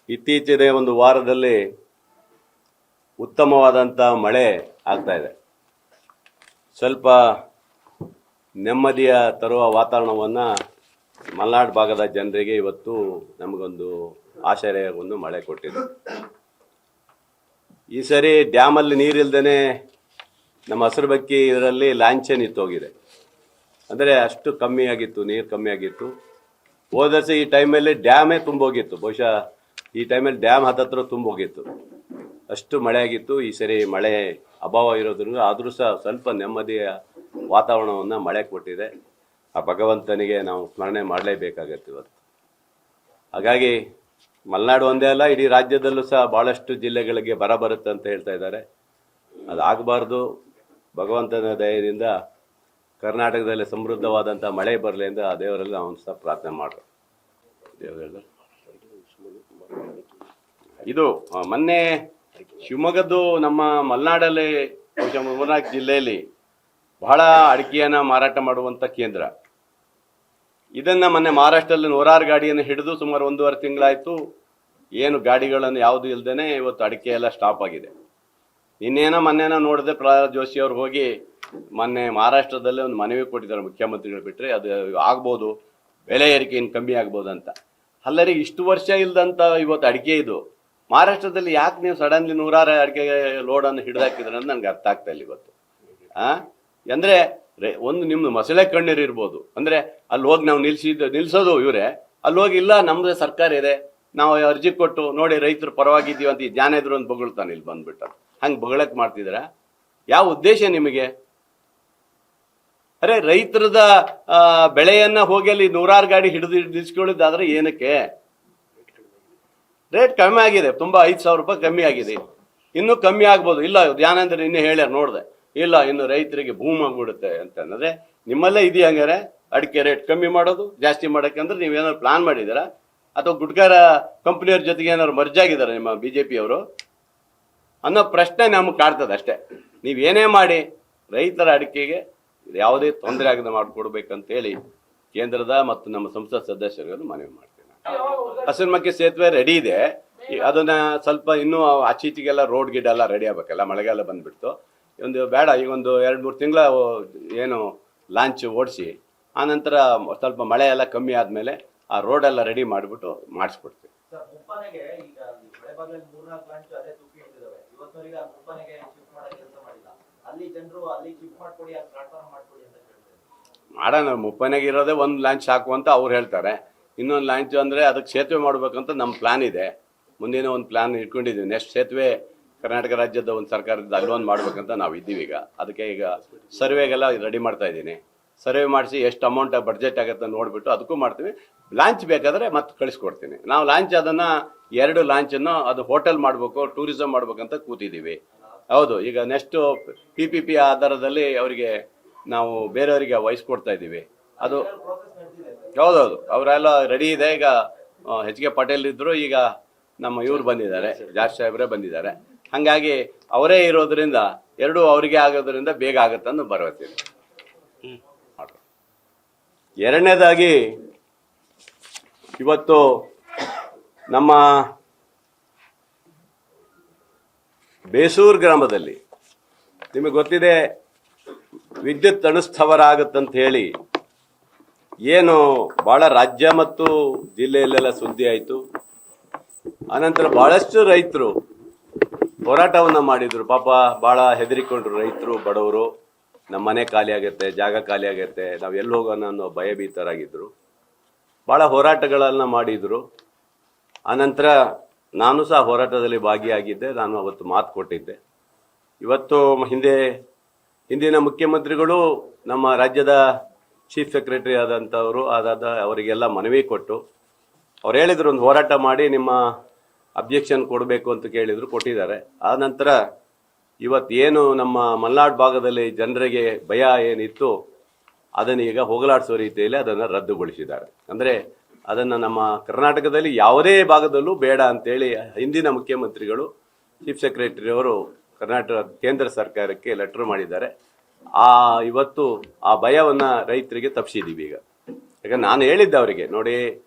ಇತ್ತೀಚಿನ ಒಂದು ವಾರದಲ್ಲಿ ಉತ್ತಮವಾದಂಥ ಮಳೆ ಆಗ್ತಾ ಇದೆ. ಸ್ವಲ್ಪ ನೆಮ್ಮದಿಯ ತರುವ ವಾತಾವರಣವನ್ನು ಮಲೆನಾಡು ಭಾಗದ ಜನರಿಗೆ ಇವತ್ತು ನಮಗೊಂದು ಆಶ್ಚರ್ಯವನ್ನು ಮಳೆ ಕೊಟ್ಟಿದೆ. ಈ ಸರಿ ಡ್ಯಾಮಲ್ಲಿ ನೀರಿಲ್ದೇ ನಮ್ಮ ಹಸಿರುಬಕ್ಕಿ ಇದರಲ್ಲಿ ಲಾಂಛೆ ನಿಂತೋಗಿದೆ. ಅಂದರೆ ಅಷ್ಟು ಕಮ್ಮಿ ಆಗಿತ್ತು, ನೀರು ಕಮ್ಮಿ ಆಗಿತ್ತು. ಹೋದ ವರ್ಷ ಈ ಟೈಮಲ್ಲಿ ಡ್ಯಾಮೇ ತುಂಬೋಗಿತ್ತು. ಬಹುಶಃ ಈ ಟೈಮಲ್ಲಿ ಡ್ಯಾಮ್ ಹತ್ತತ್ರ ತುಂಬೋಗಿತ್ತು, ಅಷ್ಟು ಮಳೆ ಆಗಿತ್ತು. ಈ ಸರಿ ಮಳೆ ಅಭಾವ ಇರೋದ್ರಿಂದ ಆದರೂ ಸಹ ಸ್ವಲ್ಪ ನೆಮ್ಮದಿಯ ವಾತಾವರಣವನ್ನು ಮಳೆ ಕೊಟ್ಟಿದೆ. ಆ ಭಗವಂತನಿಗೆ ನಾವು ಸ್ಮರಣೆ ಮಾಡಲೇಬೇಕಾಗತ್ತೆ ಇವತ್ತು. ಹಾಗಾಗಿ ಮಲೆನಾಡು ಒಂದೇ ಅಲ್ಲ, ಇಡೀ ರಾಜ್ಯದಲ್ಲೂ ಸಹ ಭಾಳಷ್ಟು ಜಿಲ್ಲೆಗಳಿಗೆ ಬರ ಬರುತ್ತೆ ಅಂತ ಹೇಳ್ತಾ ಇದ್ದಾರೆ. ಅದಾಗಬಾರ್ದು. ಭಗವಂತನ ದಯದಿಂದ ಕರ್ನಾಟಕದಲ್ಲಿ ಸಮೃದ್ಧವಾದಂಥ ಮಳೆ ಬರಲಿ ಅಂತ ಆ ದೇವರಲ್ಲಿ ನಾವು ಸಹ ಪ್ರಾರ್ಥನೆ ಮಾಡೋದು. ದೇವರೆಲ್ಲ ಇದು ಮೊನ್ನೆ ಶಿವಮೊಗ್ಗದ್ದು ನಮ್ಮ ಮಲೆನಾಡಲ್ಲಿ ಬಹುಶಃ 3-4 ಜಿಲ್ಲೆಯಲ್ಲಿ ಬಹಳ ಅಡಿಕೆಯನ್ನು ಮಾರಾಟ ಮಾಡುವಂಥ ಕೇಂದ್ರ. ಇದನ್ನು ಮೊನ್ನೆ ಮಹಾರಾಷ್ಟ್ರದಲ್ಲಿ 100 ಗಾಡಿಯನ್ನು ಹಿಡಿದು ಸುಮಾರು 1.5 ತಿಂಗಳಾಯಿತು. ಏನು ಗಾಡಿಗಳನ್ನು ಯಾವುದು ಇಲ್ಲದೇ ಇವತ್ತು ಅಡಿಕೆ ಎಲ್ಲ ಸ್ಟಾಪ್ ಆಗಿದೆ. ಮೊನ್ನೆನೋ ನೋಡಿದೆ, ಪ್ರಹ್ಲಾದ್ ಜೋಶಿ ಅವ್ರು ಹೋಗಿ ಮೊನ್ನೆ ಮಹಾರಾಷ್ಟ್ರದಲ್ಲೇ ಒಂದು ಮನವಿ ಕೊಟ್ಟಿದ್ದಾರೆ ಮುಖ್ಯಮಂತ್ರಿಗಳು ಬಿಟ್ಟರೆ, ಅದು ಆಗ್ಬೋದು, ಬೆಲೆ ಏರಿಕೆ ಇನ್ನು ಕಮ್ಮಿ ಆಗ್ಬೋದು ಅಂತ. ಅಲ್ಲರಿ ಇಷ್ಟು ವರ್ಷ ಇಲ್ದಂಥ ಇವತ್ತು ಅಡಿಕೆ ಇದು ಮಹಾರಾಷ್ಟ್ರದಲ್ಲಿ ಯಾಕೆ ನೀವು ಸಡನ್ಲಿ 100 ಅಡಿಕೆ ಲೋಡನ್ನು ಹಿಡಿದಾಕಿದ್ರೆ ಅಂತ ನನಗೆ ಅರ್ಥ ಆಗ್ತಾ ಇಲ್ಲ ಇವತ್ತು. ಅಂದರೆ ಒಂದು ನಿಮ್ಮದು ಮಸಳೆ ಕಣ್ಣೀರು ಇರ್ಬೋದು, ಅಂದರೆ ಅಲ್ಲಿ ಹೋಗಿ ನಾವು ನಿಲ್ಸೋದು ಇವರೇ, ಅಲ್ಲಿ ಹೋಗಿ ಇಲ್ಲ ನಮ್ಮದೇ ಸರ್ಕಾರ ಇದೆ, ನಾವು ಅರ್ಜಿ ಕೊಟ್ಟು ನೋಡಿ ರೈತರು ಪರವಾಗಿದ್ದೀವಿ ಅಂತ ಈ ಜ್ಞಾನೇದ್ರು ಅಂತ ಬೊಗಳ್ತಾನೆ ಇಲ್ಲಿ ಬಂದ್ಬಿಟ್ಟು. ಹಂಗೆ ಬೊಗಳಕ್ಕೆ ಮಾಡ್ತಿದ್ದೀರ? ಯಾವ ಉದ್ದೇಶ ನಿಮಗೆ? ಅರೆ ರೈತರದ ಬೆಳೆಯನ್ನ ಹೋಗಿ ಅಲ್ಲಿ 100 ಗಾಡಿ ಹಿಡಿದು ನಿಲ್ಸ್ಕೊಳ್ಳೋದಾದ್ರೆ ಏನಕ್ಕೆ? ರೇಟ್ ಕಮ್ಮಿ ಆಗಿದೆ, ತುಂಬ 5,000 ರೂಪಾಯಿ ಕಮ್ಮಿ ಆಗಿದೆ. ಇನ್ನೂ ಕಮ್ಮಿ ಆಗ್ಬೋದು. ಇಲ್ಲ ಧ್ಯಾನೇಂದ್ರ ಇನ್ನೂ ಹೇಳ್ಯಾರ ನೋಡಿದೆ, ಇಲ್ಲ ಇನ್ನು ರೈತರಿಗೆ ಭೂಮಿ ಆಗ್ಬಿಡುತ್ತೆ ಅಂತಂದರೆ ನಿಮ್ಮಲ್ಲೇ ಇದೆಯಾ ಹಂಗಾರೆ ಅಡಿಕೆ ರೇಟ್ ಕಮ್ಮಿ ಮಾಡೋದು, ಜಾಸ್ತಿ ಮಾಡೋಕ್ಕೆ? ಅಂದ್ರೆ ನೀವೇನಾದ್ರು ಪ್ಲಾನ್ ಮಾಡಿದ್ದೀರಾ ಅಥವಾ ಗುಟ್ಕಾರ ಕಂಪ್ನಿಯವ್ರ ಜೊತೆಗೆ ಏನಾದ್ರು ಮರ್ಜ್ ಆಗಿದ್ದಾರೆ ನಿಮ್ಮ BJP ಅವರು ಅನ್ನೋ ಪ್ರಶ್ನೆ ನಮಗೆ ಕಾಡ್ತದೆ ಅಷ್ಟೇ. ನೀವೇನೇ ಮಾಡಿ ರೈತರ ಅಡಿಕೆಗೆ ಯಾವುದೇ ತೊಂದರೆ ಆಗದೆ ಮಾಡಿಕೊಡ್ಬೇಕಂತೇಳಿ ಕೇಂದ್ರದ ಮತ್ತು ನಮ್ಮ ಸಂಸತ್ ಸದಸ್ಯರುಗಳು ಮನವಿ ಮಾಡ್ತೀನಿ. ಹಸಿರುಮಕ್ಕಿ ಸೇತುವೆ ರೆಡಿ ಇದೆ, ಅದನ್ನ ಸ್ವಲ್ಪ ಇನ್ನೂ ಆಚೀಚೆಗೆಲ್ಲ ರೋಡ್ ಗಿಡ್ ಎಲ್ಲ ರೆಡಿ ಆಗ್ಬೇಕಲ್ಲ, ಮಳೆಗಾಲ ಬಂದ್ಬಿಡ್ತು. ಒಂದು ಬೇಡ, ಈಗ ಒಂದು 2-3 ತಿಂಗಳ ಏನು ಲಾಂಚ್ ಓಡಿಸಿ ಆನಂತರ ಸ್ವಲ್ಪ ಮಳೆ ಎಲ್ಲ ಕಮ್ಮಿ ಆದಮೇಲೆ ಆ ರೋಡ್ ಎಲ್ಲ ರೆಡಿ ಮಾಡಿಬಿಟ್ಟು ಮಾಡಿಸ್ಬಿಡ್ತೀವಿ. ಮಾಡೋಣ, ಮುಪ್ಪನೆಗೆ ಇರೋದೇ ಒಂದು ಲಾಂಚ್ ಸಾಕು ಅಂತ ಅವ್ರು ಹೇಳ್ತಾರೆ. ಇನ್ನೊಂದು ಲಾಂಚ್ ಅಂದರೆ ಅದಕ್ಕೆ ಸೇತುವೆ ಮಾಡಬೇಕಂತ ನಮ್ಮ ಪ್ಲಾನ್ ಇದೆ. ಮುಂದಿನ ಒಂದು ಪ್ಲಾನ್ ಇಟ್ಕೊಂಡಿದ್ದೀವಿ. ನೆಕ್ಸ್ಟ್ ಸೇತುವೆ ಕರ್ನಾಟಕ ರಾಜ್ಯದ ಒಂದು ಸರ್ಕಾರದಿಂದ ಅಲ್ಲೊಂದು ಮಾಡ್ಬೇಕಂತ ನಾವು ಇದ್ದೀವಿ. ಈಗ ಅದಕ್ಕೆ ಈಗ ಸರ್ವೆಗೆಲ್ಲ ರೆಡಿ ಮಾಡ್ತಾ ಇದ್ದೀನಿ. ಸರ್ವೆ ಮಾಡಿಸಿ ಎಷ್ಟು ಅಮೌಂಟ್ ಬಡ್ಜೆಟ್ ಆಗುತ್ತೆ ನೋಡಿಬಿಟ್ಟು ಅದಕ್ಕೂ ಮಾಡ್ತೀವಿ. ಲಾಂಚ್ ಬೇಕಾದರೆ ಮತ್ತೆ ಕಳಿಸ್ಕೊಡ್ತೀನಿ. ನಾವು ಲಾಂಚ್ ಅದನ್ನು 2 ಲಾಂಚನ್ನು ಅದು ಹೋಟೆಲ್ ಮಾಡಬೇಕು, ಟೂರಿಸಮ್ ಮಾಡ್ಬೇಕಂತ ಕೂತಿದ್ದೀವಿ. ಹೌದು, ಈಗ ನೆಕ್ಸ್ಟು PPP ಆಧಾರದಲ್ಲಿ ಅವರಿಗೆ ನಾವು ಬೇರೆಯವರಿಗೆ ವಹಿಸ್ಕೊಡ್ತಾ ಇದ್ದೀವಿ. ಅದು ಹೌದೌದು, ಅವರೆಲ್ಲ ರೆಡಿ ಇದೆ. ಈಗ HK ಪಾಟೀಲ್ ಇದ್ದರು, ಈಗ ನಮ್ಮ ಇವ್ರು ಬಂದಿದ್ದಾರೆ, ಜಾರ್ಜ್ ಸಾಹೇಬ್ರೇ ಬಂದಿದ್ದಾರೆ. ಹಾಗಾಗಿ ಅವರೇ ಇರೋದ್ರಿಂದ 2 ಅವರಿಗೆ ಆಗೋದ್ರಿಂದ ಬೇಗ ಆಗುತ್ತಂದು ಭರವಸೆ ಇದೆ. ಎರಡನೇದಾಗಿ ಇವತ್ತು ನಮ್ಮ ಬೇಸೂರು ಗ್ರಾಮದಲ್ಲಿ ನಿಮಗೆ ಗೊತ್ತಿದೆ, ವಿದ್ಯುತ್ ಅನುಸ್ಥಾವರ ಆಗುತ್ತಂತ ಹೇಳಿ ಏನು ಭಾಳ ರಾಜ್ಯ ಮತ್ತು ಜಿಲ್ಲೆಯಲ್ಲೆಲ್ಲ ಸುದ್ದಿ ಆಯಿತು. ಆನಂತರ ಭಾಳಷ್ಟು ರೈತರು ಹೋರಾಟವನ್ನು ಮಾಡಿದರು. ಪಾಪ ಭಾಳ ಹೆದರಿಕೊಂಡ್ರು ರೈತರು, ಬಡವರು. ನಮ್ಮ ಮನೆ ಖಾಲಿ ಆಗುತ್ತೆ, ಜಾಗ ಖಾಲಿ ಆಗುತ್ತೆ, ನಾವು ಎಲ್ಲಿ ಹೋಗೋಣ ಅನ್ನೋ ಭಯಭೀತರಾಗಿದ್ದರು. ಭಾಳ ಹೋರಾಟಗಳನ್ನು ಮಾಡಿದರು. ಆನಂತರ ನಾನು ಸಹ ಹೋರಾಟದಲ್ಲಿ ಭಾಗಿಯಾಗಿದ್ದೆ. ನಾನು ಅವತ್ತು ಮಾತು ಕೊಟ್ಟಿದ್ದೆ. ಇವತ್ತು ಹಿಂದಿನ ಮುಖ್ಯಮಂತ್ರಿಗಳು ನಮ್ಮ ರಾಜ್ಯದ ಚೀಫ್ ಸೆಕ್ರೆಟರಿ ಆದಂಥವರು ಅವರಿಗೆಲ್ಲ ಮನವಿ ಕೊಟ್ಟು ಅವ್ರು ಹೇಳಿದರು, ಒಂದು ಹೋರಾಟ ಮಾಡಿ ನಿಮ್ಮ ಅಬ್ಜೆಕ್ಷನ್ ಕೊಡಬೇಕು ಅಂತ ಕೇಳಿದರು, ಕೊಟ್ಟಿದ್ದಾರೆ. ಆ ನಂತರ ಇವತ್ತೇನು ನಮ್ಮ ಮಲೆನಾಡು ಭಾಗದಲ್ಲಿ ಜನರಿಗೆ ಭಯ ಏನಿತ್ತು ಅದನ್ನು ಈಗ ಹೋಗಲಾಡಿಸೋ ರೀತಿಯಲ್ಲಿ ಅದನ್ನು ರದ್ದುಗೊಳಿಸಿದ್ದಾರೆ. ಅಂದರೆ ಅದನ್ನು ನಮ್ಮ ಕರ್ನಾಟಕದಲ್ಲಿ ಯಾವುದೇ ಭಾಗದಲ್ಲೂ ಬೇಡ ಅಂತೇಳಿ ಹಿಂದಿನ ಮುಖ್ಯಮಂತ್ರಿಗಳು, ಚೀಫ್ ಸೆಕ್ರೆಟರಿಯವರು ಕರ್ನಾಟಕ ಕೇಂದ್ರ ಸರ್ಕಾರಕ್ಕೆ ಲೆಟ್ರ್ ಮಾಡಿದ್ದಾರೆ. ಇವತ್ತು ಆ ಭಯವನ್ನು ರೈತರಿಗೆ ತಪ್ಪಿಸಿದ್ದೀವಿ ಈಗ. ಯಾಕಂದ್ರೆ ನಾನು ಹೇಳಿದ್ದೆ ಅವರಿಗೆ, ನೋಡಿ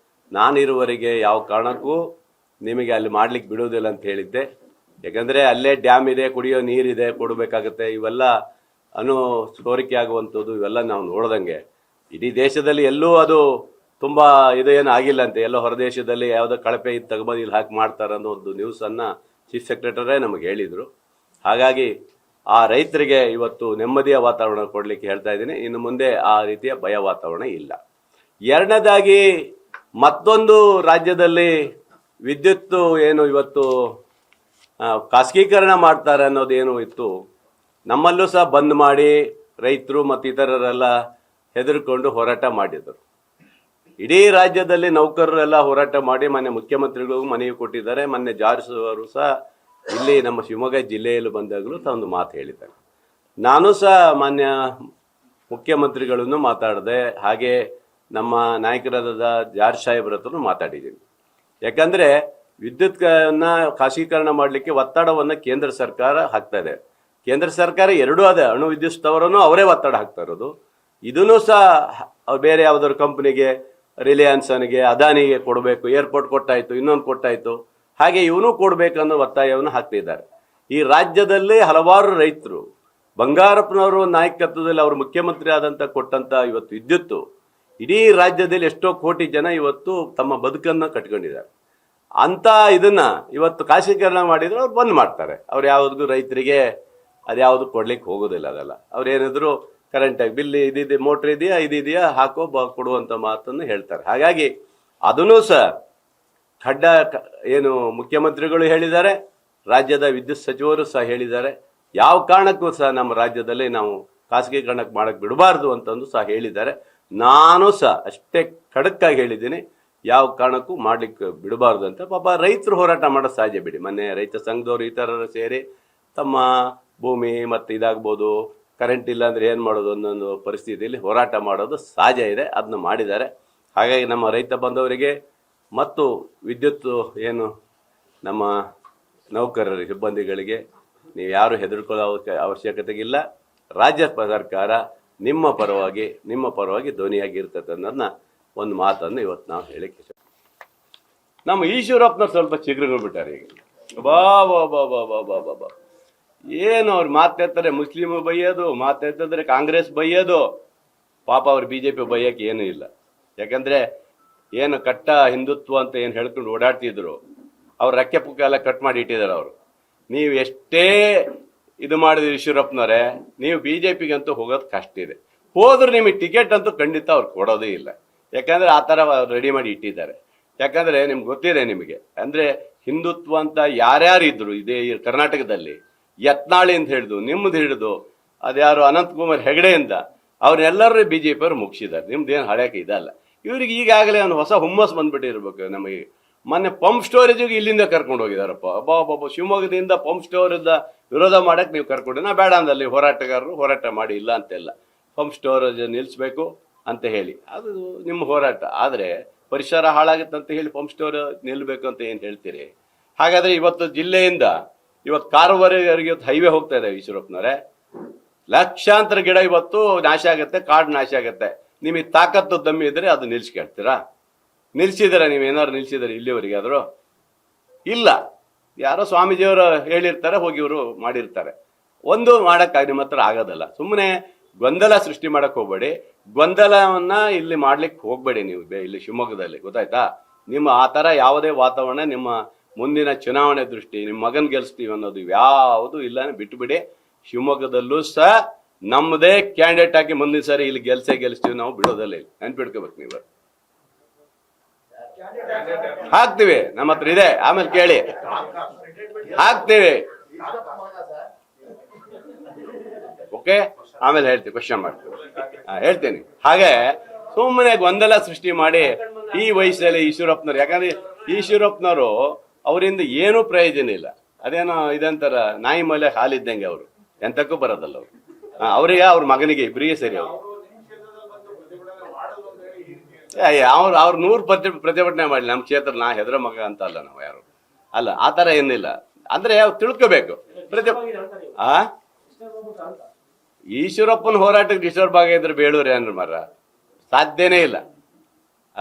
ನಾನಿರುವವರೆಗೆ ಯಾವ ಕಾರಣಕ್ಕೂ ನಿಮಗೆ ಅಲ್ಲಿ ಮಾಡ್ಲಿಕ್ಕೆ ಬಿಡೋದಿಲ್ಲ ಅಂತ ಹೇಳಿದ್ದೆ. ಯಾಕಂದರೆ ಅಲ್ಲೇ ಡ್ಯಾಮ್ ಇದೆ, ಕುಡಿಯೋ ನೀರಿದೆ, ಕೊಡಬೇಕಾಗತ್ತೆ. ಇವೆಲ್ಲ ಸೋರಿಕೆ ಆಗುವಂಥದ್ದು ಇವೆಲ್ಲ ನಾವು ನೋಡ್ದಂಗೆ ಇಡೀ ದೇಶದಲ್ಲಿ ಎಲ್ಲೂ ಅದು ತುಂಬ ಇದೇನು ಆಗಿಲ್ಲ ಅಂತೆ. ಎಲ್ಲೋ ಹೊರದೇಶದಲ್ಲಿ ಯಾವುದೋ ಕಳಪೆ ಇದು ತಗೊಬಂದು ಇಲ್ಲಿ ಹಾಕಿ ಮಾಡ್ತಾರೆ ಅನ್ನೋ ಒಂದು ನ್ಯೂಸನ್ನು ಚೀಫ್ ಸೆಕ್ರೆಟರೇ ನಮಗೆ ಹೇಳಿದರು. ಹಾಗಾಗಿ ಆ ರೈತರಿಗೆ ಇವತ್ತು ನೆಮ್ಮದಿಯ ವಾತಾವರಣ ಕೊಡಲಿಕ್ಕೆ ಹೇಳ್ತಾ ಇದ್ದೀನಿ. ಇನ್ನು ಮುಂದೆ ಆ ರೀತಿಯ ಭಯ ವಾತಾವರಣ ಇಲ್ಲ. ಎರಡನೇದಾಗಿ ಮತ್ತೊಂದು ರಾಜ್ಯದಲ್ಲಿ ವಿದ್ಯುತ್ತು ಏನು ಇವತ್ತು ಖಾಸಗೀಕರಣ ಮಾಡ್ತಾರೆ ಅನ್ನೋದೇನು ಇತ್ತು, ನಮ್ಮಲ್ಲೂ ಸಹ ಬಂದ್ ಮಾಡಿ ರೈತರು ಮತ್ತು ಇತರರೆಲ್ಲ ಹೆದರ್ಕೊಂಡು ಹೋರಾಟ ಮಾಡಿದರು. ಇಡೀ ರಾಜ್ಯದಲ್ಲಿ ನೌಕರರೆಲ್ಲ ಹೋರಾಟ ಮಾಡಿ ಮೊನ್ನೆ ಮುಖ್ಯಮಂತ್ರಿಗಳಿಗೂ ಮನವಿ ಕೊಟ್ಟಿದ್ದಾರೆ. ಮೊನ್ನೆ ಜಾರ್ಜ್ ಅವರು ಸಹ ಇಲ್ಲಿ ನಮ್ಮ ಶಿವಮೊಗ್ಗ ಜಿಲ್ಲೆಯಲ್ಲಿ ಬಂದಾಗಲೂ ಒಂದು ಮಾತು ಹೇಳಿದ್ದಾರೆ. ನಾನು ಸಹ ಮಾನ್ಯ ಮುಖ್ಯಮಂತ್ರಿಗಳನ್ನು ಮಾತಾಡಿದೆ, ಹಾಗೆ ನಮ್ಮ ನಾಯಕರಾದ ಜಾರ್ಜ್ ಸಾಹೇಬ್ರ ಹತ್ರನೂ ಮಾತಾಡಿದ್ದೀನಿ. ಯಾಕಂದರೆ ವಿದ್ಯುತ್ನ ಖಾಸಗೀಕರಣ ಮಾಡಲಿಕ್ಕೆ ಒತ್ತಡವನ್ನು ಕೇಂದ್ರ ಸರ್ಕಾರ ಹಾಕ್ತಾ ಇದೆ. ಕೇಂದ್ರ ಸರ್ಕಾರ ಎರಡೂ ಅದೇ, ಅಣು ವಿದ್ಯುತ್ ಸ್ಥಾವರನೂ ಅವರೇ ಒತ್ತಡ ಹಾಕ್ತಾ ಇರೋದು. ಇದನ್ನು ಸಹ ಬೇರೆ ಯಾವುದಾದ್ರು ಕಂಪ್ನಿಗೆ, ರಿಲಯನ್ಸನಿಗೆ, ಅದಾನಿಗೆ ಕೊಡಬೇಕು. ಏರ್ಪೋರ್ಟ್ ಕೊಟ್ಟಾಯಿತು, ಇನ್ನೊಂದು ಕೊಟ್ಟಾಯಿತು, ಹಾಗೆ ಇವನು ಕೊಡಬೇಕನ್ನೋ ಒತ್ತಾಯವನ್ನು ಹಾಕ್ತಿದ್ದಾರೆ. ಈ ರಾಜ್ಯದಲ್ಲಿ ಹಲವಾರು ರೈತರು ಬಂಗಾರಪ್ಪನವರು ನಾಯಕತ್ವದಲ್ಲಿ ಅವರು ಮುಖ್ಯಮಂತ್ರಿ ಆದಂಥ ಕೊಟ್ಟಂಥ ಇವತ್ತು ವಿದ್ಯುತ್ತು ಇಡೀ ರಾಜ್ಯದಲ್ಲಿ ಎಷ್ಟೋ ಕೋಟಿ ಜನ ಇವತ್ತು ತಮ್ಮ ಬದುಕನ್ನು ಕಟ್ಕೊಂಡಿದ್ದಾರೆ. ಅಂತ ಇದನ್ನ ಇವತ್ತು ಖಾಸಗೀಕರಣ ಮಾಡಿದ್ರೆ ಅವ್ರು ಬಂದ್ ಮಾಡ್ತಾರೆ. ಅವ್ರು ಯಾವುದಕ್ಕೂ ರೈತರಿಗೆ ಅದ್ಯಾವುದು ಕೊಡ್ಲಿಕ್ಕೆ ಹೋಗೋದಿಲ್ಲ. ಅದೆಲ್ಲ ಅವ್ರು ಏನಿದ್ರು ಕರೆಂಟಾಗಿ ಬಿಲ್ ಇದಿದೆ, ಮೋಟ್ರ್ ಇದೆಯಾ, ಇದೆಯಾ ಹಾಕೋ ಕೊಡುವಂಥ ಮಾತನ್ನು ಹೇಳ್ತಾರೆ. ಹಾಗಾಗಿ ಅದನ್ನೂ ಸಹ ಏನು ಮುಖ್ಯಮಂತ್ರಿಗಳು ಹೇಳಿದ್ದಾರೆ, ರಾಜ್ಯದ ವಿದ್ಯುತ್ ಸಚಿವರು ಸಹ ಹೇಳಿದ್ದಾರೆ. ಯಾವ ಕಾರಣಕ್ಕೂ ಸಹ ನಮ್ಮ ರಾಜ್ಯದಲ್ಲಿ ನಾವು ಖಾಸಗೀಕರಣಕ್ಕೆ ಮಾಡಕ್ಕೆ ಬಿಡಬಾರ್ದು ಅಂತಂದು ಸಹ ಹೇಳಿದ್ದಾರೆ. ನಾನು ಸಹ ಅಷ್ಟೇ ಖಡಕ್ಕಾಗಿ ಹೇಳಿದ್ದೀನಿ, ಯಾವ ಕಾರಣಕ್ಕೂ ಮಾಡ್ಲಿಕ್ಕೆ ಬಿಡಬಾರ್ದು ಅಂತ. ಪಾಪ ರೈತರು ಹೋರಾಟ ಮಾಡೋದು ಸಹಜ ಬಿಡಿ. ಮೊನ್ನೆ ರೈತ ಸಂಘದವರು ಇತರರು ಸೇರಿ ತಮ್ಮ ಭೂಮಿ ಮತ್ತು ಇದಾಗ್ಬೋದು, ಕರೆಂಟ್ ಇಲ್ಲ ಅಂದರೆ ಏನು ಮಾಡೋದು ಅನ್ನೊಂದು ಪರಿಸ್ಥಿತಿಯಲ್ಲಿ ಹೋರಾಟ ಮಾಡೋದು ಸಹಜ ಇದೆ. ಅದನ್ನು ಮಾಡಿದ್ದಾರೆ. ಹಾಗಾಗಿ ನಮ್ಮ ರೈತ ಬಂಧವರಿಗೆ ಮತ್ತು ವಿದ್ಯುತ್ ಏನು ನಮ್ಮ ನೌಕರರಿಗೆ, ಸಿಬ್ಬಂದಿಗಳಿಗೆ ನೀವು ಯಾರು ಹೆದರ್ಕೊಳ್ಳೋ ಅವಶ್ಯಕತೆಗಿಲ್ಲ. ರಾಜ್ಯ ಸರ್ಕಾರ ನಿಮ್ಮ ಪರವಾಗಿ ಧ್ವನಿಯಾಗಿರ್ತದೆ ಅನ್ನೋದನ್ನ ಒಂದು ಮಾತನ್ನು ಇವತ್ತು ನಾವು ಹೇಳಿಕ್ಕೆ ನಮ್ಮ ಈಶ್ವರಪ್ಪನವ್ರು ಸ್ವಲ್ಪ ಚಿಗುರು ಬಿಟ್ಟಾರೆ. ಈಗ ಬಾ ಬಾ ಬಾ ಬಾ ಬಾ ಬಾ ಬಾ ಬಾ ಏನು ಅವ್ರು ಮಾತಾಡ್ತಾರೆ, ಮುಸ್ಲಿಮ್ ಬೈಯೋದು, ಮಾತಾಡ್ತಿದ್ರೆ ಕಾಂಗ್ರೆಸ್ ಬೈಯೋದು. ಪಾಪ ಅವ್ರು BJP ಬೈಯಕ್ಕೆ ಏನೂ ಇಲ್ಲ. ಯಾಕಂದ್ರೆ ಏನು ಕಟ್ಟ ಹಿಂದುತ್ವ ಅಂತ ಏನು ಹೇಳ್ಕೊಂಡು ಓಡಾಡ್ತಿದ್ರು, ಅವ್ರ ರೆಕ್ಕೆ ಪುಕ್ಕ ಎಲ್ಲ ಕಟ್ ಮಾಡಿ ಇಟ್ಟಿದ್ದಾರೆ. ಅವರು ನೀವು ಎಷ್ಟೇ ಇದು ಮಾಡಿದ್ರಿ ಈಶ್ವರಪ್ಪನವರೇ, ನೀವು BJPಗಂತೂ ಹೋಗೋದು ಕಷ್ಟ ಇದೆ. ಹೋದ್ರೆ ನಿಮಗೆ ಟಿಕೆಟ್ ಅಂತೂ ಖಂಡಿತ ಅವ್ರು ಕೊಡೋದೇ ಇಲ್ಲ. ಯಾಕಂದ್ರೆ ಆ ಥರ ರೆಡಿ ಮಾಡಿ ಇಟ್ಟಿದ್ದಾರೆ. ಯಾಕಂದ್ರೆ ನಿಮ್ಗೆ ಗೊತ್ತಿದೆ, ನಿಮಗೆ ಅಂದ್ರೆ ಹಿಂದುತ್ವ ಅಂತ ಯಾರ್ಯಾರು ಇದ್ರು ಇದೇ ಕರ್ನಾಟಕದಲ್ಲಿ, ಯತ್ನಾಳಿಂದ ಹಿಡಿದು ನಿಮ್ದು ಹಿಡಿದು ಅದ್ಯಾರು ಅನಂತಕುಮಾರ್ ಹೆಗಡೆಯಿಂದ ಅವ್ರನ್ನೆಲ್ಲರೂ BJP ಅವ್ರು ಮುಗಿಸಿದ್ದಾರೆ. ನಿಮ್ದೇನು ಹಳೆಯಕ್ಕೆ ಇದಲ್ಲ. ಇವ್ರಿಗೆ ಈಗಾಗಲೇ ಒಂದು ಹೊಸ ಹುಮ್ಮಸ್ ಬಂದ್ಬಿಟ್ಟಿರ್ಬೇಕು. ನಮಗೆ ಮೊನ್ನೆ ಪಂಪ್ ಸ್ಟೋರೇಜಿಗೆ ಇಲ್ಲಿಂದ ಕರ್ಕೊಂಡು ಹೋಗಿದಾರಪ್ಪ. ಅಬ್ಬಾ ಶಿವಮೊಗ್ಗದಿಂದ ಪಂಪ್ ಸ್ಟೋರೇಜ್ ವಿರೋಧ ಮಾಡಕ್ಕೆ ನೀವು ಕರ್ಕೊಂಡು, ನಾ ಬೇಡ ಅಂದಲ್ಲಿ ಹೋರಾಟಗಾರರು ಹೋರಾಟ ಮಾಡಿ ಇಲ್ಲ ಅಂತೆಲ್ಲ, ಪಂಪ್ ಸ್ಟೋರೇಜ್ ನಿಲ್ಲಿಸ್ಬೇಕು ಅಂತ ಹೇಳಿ ಅದು ನಿಮ್ಮ ಹೋರಾಟ. ಆದರೆ ಪರಿಸರ ಹಾಳಾಗುತ್ತೆ ಅಂತ ಹೇಳಿ ಪಂಪ್ ಸ್ಟೋರೇಜ್ ನಿಲ್ಲಬೇಕು ಅಂತ ಏನು ಹೇಳ್ತೀರಿ? ಹಾಗಾದ್ರೆ ಇವತ್ತು ಜಿಲ್ಲೆಯಿಂದ ಇವತ್ತು ಕಾರವಾರವರೆಗೆ ಇವತ್ತು ಹೈವೇ ಹೋಗ್ತಾ ಇದೆ ಈಶ್ವರಪ್ಪನವರೇ. ಲಕ್ಷಾಂತರ ಗಿಡ ಇವತ್ತು ನಾಶ ಆಗುತ್ತೆ, ಕಾಡು ನಾಶ ಆಗುತ್ತೆ. ನಿಮಗೆ ತಾಕತ್ತು ದಮ್ಮಿ ಇದ್ರೆ ಅದು ನಿಲ್ಸ್ಕೊಳ್ತೀರಾ? ನಿಲ್ಸಿದಾರೆ? ನೀವೇನಾದ್ರು ನಿಲ್ಸಿದಾರೆ ಇಲ್ಲಿವರೆಗೆ? ಆದರೂ ಇಲ್ಲ. ಯಾರೋ ಸ್ವಾಮೀಜಿಯವರು ಹೇಳಿರ್ತಾರೆ, ಹೋಗಿ ಇವರು ಮಾಡಿರ್ತಾರೆ. ಒಂದು ಮಾಡೋಕ್ಕಾಗಿ ನಿಮ್ಮ ಹತ್ರ ಆಗೋದಲ್ಲ. ಸುಮ್ಮನೆ ಗೊಂದಲ ಸೃಷ್ಟಿ ಮಾಡಕ್ಕೆ ಹೋಗ್ಬೇಡಿ. ಗೊಂದಲವನ್ನ ಇಲ್ಲಿ ಮಾಡ್ಲಿಕ್ಕೆ ಹೋಗ್ಬೇಡಿ ನೀವು ಇಲ್ಲಿ ಶಿವಮೊಗ್ಗದಲ್ಲಿ, ಗೊತ್ತಾಯ್ತಾ? ನಿಮ್ಮ ಆ ಥರ ಯಾವುದೇ ವಾತಾವರಣ, ನಿಮ್ಮ ಮುಂದಿನ ಚುನಾವಣೆ ದೃಷ್ಟಿ, ನಿಮ್ಮ ಮಗನ್ ಗೆಲ್ಸ್ತೀವಿ ಅನ್ನೋದು ಯಾವುದು ಇಲ್ಲ, ಬಿಟ್ಟುಬಿಡಿ. ಶಿವಮೊಗ್ಗದಲ್ಲೂ ಸಹ ನಮ್ಮದೇ ಕ್ಯಾಂಡಿಡೇಟ್ ಹಾಕಿ ಮುಂದಿನ ಸಾರಿ ಇಲ್ಲಿ ಗೆಲ್ಸ್ತೀವಿ, ನಾವು ಬಿಡೋದಲ್ಲ. ಇಲ್ಲಿ ನೆನ್ಪಿಡ್ಕೋಬೇಕು ನೀವು. ಹಾಕ್ತಿವಿ, ನಮ್ಮ ಹತ್ರ ಇದೆ, ಆಮೇಲೆ ಕೇಳಿ, ಹಾಕ್ತಿವಿ. ಓಕೆ, ಆಮೇಲೆ ಹೇಳ್ತೀವಿ, ಕ್ವಶನ್ ಮಾಡ್ತೀವಿ, ಹೇಳ್ತೇನೆ. ಹಾಗೆ ಸುಮ್ಮನೆ ಗೊಂದಲ ಸೃಷ್ಟಿ ಮಾಡಿ ಈ ವಯಸ್ಸಲ್ಲಿ ಈಶ್ವರಪ್ಪನವ್ರು, ಯಾಕಂದ್ರೆ ಈಶ್ವರಪ್ಪನವರು ಅವರಿಂದ ಏನೂ ಪ್ರಯೋಜನ ಇಲ್ಲ. ಅದೇನೋ ಇದಂತಾರ ನಾಯಿ ಮೇಲೆ ಹಾಲಿದ್ದಂಗೆ, ಅವರು ಎಂತಕ್ಕೂ ಬರೋದಲ್ಲ. ಅವರು ಅವರಿಗೆ ಅವ್ರ ಮಗನಿಗೆ ಇಬ್ಬರಿಗೆ ಸರಿ. ಅವ್ರು 100 ಪ್ರತಿಭಟನೆ ಮಾಡಲಿ, ನಮ್ಮ ಕ್ಷೇತ್ರ ನಾ ಹೆದರ ಮಗ ಅಂತ ಅಲ್ಲ, ನಾವು ಯಾರು ಅಲ್ಲ, ಆ ಥರ ಏನಿಲ್ಲ. ಅಂದ್ರೆ ಅವ್ರು ತಿಳ್ಕೋಬೇಕು. ಈಶ್ವರಪ್ಪನ ಹೋರಾಟಕ್ಕೆ ಡಿಸ್ಟರ್ಬ್ ಆಗಿದ್ರೆ ಬೇಳೂರು ಏನ್ರ ಮರ ಸಾಧ್ಯನೇ ಇಲ್ಲ.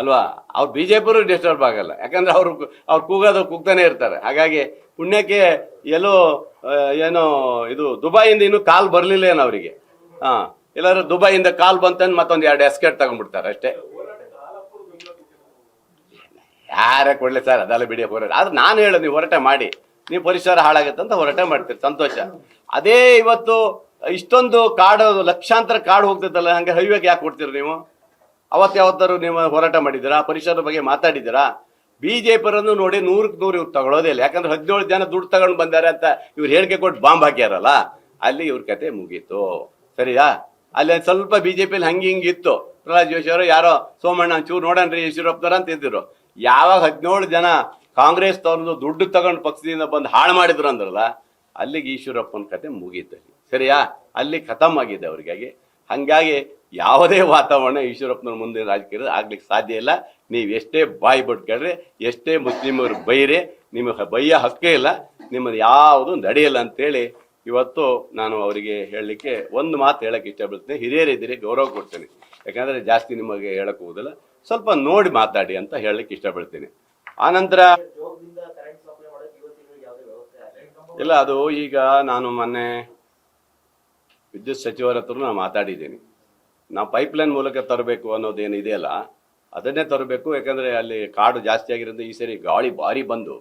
ಅಲ್ವಾ? ಅವ್ರು ಬಿಜೆಪಿಯವರು ಡಿಸ್ಟರ್ಬ್ ಆಗಲ್ಲ, ಯಾಕಂದ್ರೆ ಅವ್ರು ಕೂಗ್ತಾನೆ ಇರ್ತಾರೆ. ಹಾಗಾಗಿ ಪುಣ್ಯಕ್ಕೆ ಎಲ್ಲೋ ಏನೋ ಇದು ದುಬೈಯಿಂದ ಇನ್ನೂ ಕಾಲ್ ಬರಲಿಲ್ಲ ಏನೋ ಅವರಿಗೆ. ಎಲ್ಲಾದ್ರೂ ದುಬೈಯಿಂದ ಕಾಲ್ ಬಂತಂದು ಮತ್ತೊಂದು 2 ಎಸ್ಕೇಟ್ ತಗೊಂಡ್ಬಿಡ್ತಾರೆ ಅಷ್ಟೇ. ಯಾರೇ ಕೊಡ್ಲಿ ಸರ್, ಅದೆಲ್ಲ ಬಿಡಿ ಹೋರಾಟ. ಆದ್ರೆ ನಾನು ಹೇಳೋದು, ನೀವು ಹೋರಾಟ ಮಾಡಿ, ನೀವು ಪರಿಸರ ಹಾಳಾಗತ್ತೆ ಅಂತ ಹೋರಾಟ ಮಾಡ್ತೀರಿ, ಸಂತೋಷ. ಅದೇ ಇವತ್ತು ಇಷ್ಟೊಂದು ಕಾಡು, ಲಕ್ಷಾಂತರ ಕಾಡು ಹೋಗ್ತೈತಲ್ಲ, ಹಂಗೆ ಹೈವೇಗೆ ಯಾಕೆ ಕೊಡ್ತೀರಿ ನೀವು? ಯಾವತ್ತಾರು ನೀವು ಹೋರಾಟ ಮಾಡಿದ್ದೀರಾ? ಪರಿಸರದ ಬಗ್ಗೆ ಮಾತಾಡಿದ್ದೀರಾ? ಬಿಜೆಪಿಯರನ್ನು ನೋಡಿ 100ಕ್ಕೆ 100 ಇವ್ರು ತಗೊಳ್ಳೋದೇ ಇಲ್ಲ. ಯಾಕಂದ್ರೆ 17 ಜನ ದುಡ್ಡು ತಗೊಂಡು ಬಂದಾರೆ ಅಂತ ಇವ್ರು ಹೇಳಿಕೆ ಕೊಟ್ಟು ಬಾಂಬ್ ಹಾಕ್ಯಾರಲ್ಲ, ಅಲ್ಲಿ ಇವ್ರ ಕತೆ ಮುಗೀತು. ಸರಿಯಾ? ಅಲ್ಲಿ ಸ್ವಲ್ಪ ಬಿಜೆಪಿಯಲ್ಲಿ ಹಿಂಗೆ ಇತ್ತು. ಪ್ರಹ್ಲಾದ್ ಜೋಶಿ ಅವರು ಯಾರೋ ಸೋಮಣ್ಣ ಚೂರು ನೋಡನ್ರಿ ಈಶ್ವರಪ್ಪನವರ ಅಂತ ಇದ್ದಿರು. ಯಾವಾಗ 17 ಜನ ಕಾಂಗ್ರೆಸ್ ತವ್ರದ್ದು ದುಡ್ಡು ತಗೊಂಡು ಪಕ್ಷದಿಂದ ಬಂದು ಹಾಳು ಮಾಡಿದ್ರು ಅಂದ್ರಲ್ಲ, ಅಲ್ಲಿಗೆ ಈಶ್ವರಪ್ಪನ ಕತೆ ಮುಗೀತು. ಸರಿಯಾ? ಅಲ್ಲಿ ಖತಮ್ ಆಗಿದೆ ಅವ್ರಿಗಾಗಿ. ಹಂಗಾಗಿ ಯಾವುದೇ ವಾತಾವರಣ ಈಶ್ವರಪ್ಪನ ಮುಂದೆ ರಾಜಕೀಯ ಆಗ್ಲಿಕ್ಕೆ ಸಾಧ್ಯ ಇಲ್ಲ. ನೀವು ಎಷ್ಟೇ ಬಾಯಿ ಬಿಟ್ಕೊಳ್ರಿ, ಎಷ್ಟೇ ಮುಸ್ಲಿಮರು ಬೈರಿ, ನಿಮಗೆ ಬೈಯ ಹಕ್ಕೇ ಇಲ್ಲ, ನಿಮ್ಮದು ಯಾವುದು ನಡೆಯಲ್ಲ ಅಂತೇಳಿ ಇವತ್ತು ನಾನು ಅವರಿಗೆ ಹೇಳಲಿಕ್ಕೆ ಒಂದು ಮಾತು ಹೇಳಕ್ಕೆ ಇಷ್ಟಪಡ್ತೀನಿ. ಹಿರಿಯರಿದ್ದೀರಿ, ಗೌರವ ಕೊಡ್ತೀನಿ. ಯಾಕಂದ್ರೆ ಜಾಸ್ತಿ ನಿಮಗೆ ಹೇಳಕ್ ಹೋಗೋದಿಲ್ಲ, ಸ್ವಲ್ಪ ನೋಡಿ ಮಾತಾಡಿ ಅಂತ ಹೇಳಲಿಕ್ಕೆ ಇಷ್ಟಪಡ್ತೀನಿ. ಆನಂತರ ಇಲ್ಲ, ಅದು ಈಗ ನಾನು ಮೊನ್ನೆ ವಿದ್ಯುತ್ ಸಚಿವರ ಹತ್ರ ನಾನು ಮಾತಾಡಿದ್ದೀನಿ. ನಾವು ಪೈಪ್ಲೈನ್ ಮೂಲಕ ತರಬೇಕು ಅನ್ನೋದೇನು ಇದೆಯಲ್ಲ, ಅದನ್ನೇ ತರಬೇಕು. ಯಾಕಂದರೆ ಅಲ್ಲಿ ಕಾಡು ಜಾಸ್ತಿ ಆಗಿರೋದ್ರಿಂದ ಈ ಸರಿ ಗಾಳಿ ಭಾರಿ ಬಂದು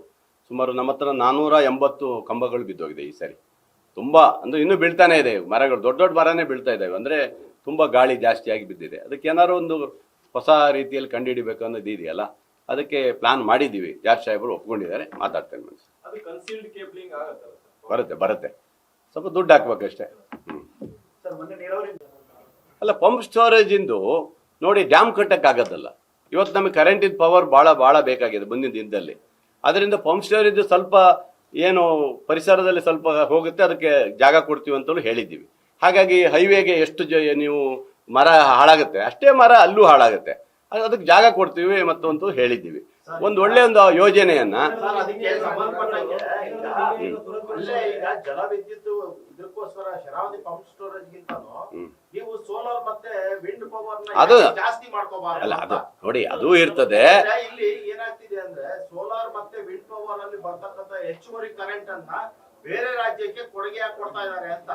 ಸುಮಾರು ನಮ್ಮ ಹತ್ರ 480 ಕಂಬಗಳು ಬಿದ್ದೋಗಿದೆ ಈ ಸರಿ. ತುಂಬ ಅಂದರೆ ಇನ್ನೂ ಬೀಳ್ತಾನೆ ಇದೆ ಮರಗಳು, ದೊಡ್ಡ ದೊಡ್ಡ ಮರನೇ ಬೀಳ್ತಾ ಇದ್ದಾವೆ. ಅಂದರೆ ತುಂಬ ಗಾಳಿ ಜಾಸ್ತಿಯಾಗಿ ಬಿದ್ದಿದೆ. ಅದಕ್ಕೆ ಏನಾದ್ರು ಒಂದು ಹೊಸ ರೀತಿಯಲ್ಲಿ ಕಂಡುಹಿಡಿಬೇಕು ಅನ್ನೋದು ಇದೆಯಲ್ಲ, ಅದಕ್ಕೆ ಪ್ಲಾನ್ ಮಾಡಿದ್ದೀವಿ. ಜಾರ್ಜ್ ಸಾಹೇಬರು ಒಪ್ಕೊಂಡಿದ್ದಾರೆ, ಮಾತಾಡ್ತೇನೆ. ಬರುತ್ತೆ ಸ್ವಲ್ಪ ದುಡ್ಡು ಹಾಕ್ಬೇಕಷ್ಟೇ. ಅಲ್ಲ, ಪಂಪ್ ಸ್ಟೋರೇಜ್ ಇಂದು ನೋಡಿ, ಡ್ಯಾಮ್ ಕಟ್ಟಕ್ಕಾಗತ್ತಲ್ಲ. ಇವತ್ತು ನಮಗೆ ಕರೆಂಟಿನ ಪವರ್ ಭಾಳ ಬೇಕಾಗಿದೆ ಮುಂದಿನ ದಿನದಲ್ಲಿ. ಅದರಿಂದ ಪಂಪ್ ಸ್ಟೋರೇಜ್ ಸ್ವಲ್ಪ ಏನು ಪರಿಸರದಲ್ಲಿ ಸ್ವಲ್ಪ ಹೋಗುತ್ತೆ, ಅದಕ್ಕೆ ಜಾಗ ಕೊಡ್ತೀವಿ ಅಂತಲೂ ಹೇಳಿದ್ದೀವಿ. ಹಾಗಾಗಿ ಹೈವೇಗೆ ಎಷ್ಟು ನೀವು ಮರ ಹಾಳಾಗುತ್ತೆ ಅಷ್ಟೇ ಮರ ಅಲ್ಲೂ ಹಾಳಾಗುತ್ತೆ, ಅದಕ್ಕೆ ಜಾಗ ಕೊಡ್ತೀವಿ ಮತ್ತು ಹೇಳಿದ್ದೀವಿ. ಒಂದು ಒಳ್ಳೆ ಒಂದು ಯೋಜನೆಯನ್ನ ಜಲವಿದ್ಯುತ್ ಇದಕ್ಕೋಸ್ಕರ ಶರಾವತಿ ಪಂಪ್ ಸ್ಟೋರೇಜ್ ಗಿಂತನೂ ನೀವು ಸೋಲಾರ್ ಮತ್ತೆ ವಿಂಡ್ ಪವರ್ ಅದು ಜಾಸ್ತಿ ಮಾಡ್ಕೋಬಾರದು. ಅಲ್ಲ, ಅದು ನೋಡಿ, ಅದು ಇರ್ತದೆ. ಇಲ್ಲಿ ಏನಾಗ್ತಿದೆ ಅಂದ್ರೆ ಸೋಲಾರ್ ಮತ್ತೆ ವಿಂಡ್ ಪವರ್ ಅಲ್ಲಿ ಬರ್ತಕ್ಕಂಥ ಹೆಚ್ಚುವರಿ ಕರೆಂಟ್ ಅನ್ನ ಬೇರೆ ರಾಜ್ಯಕ್ಕೆ ಕೊಡುಗೆ ಕೊಡ್ತಾ ಇದಾರೆ ಅಂತ.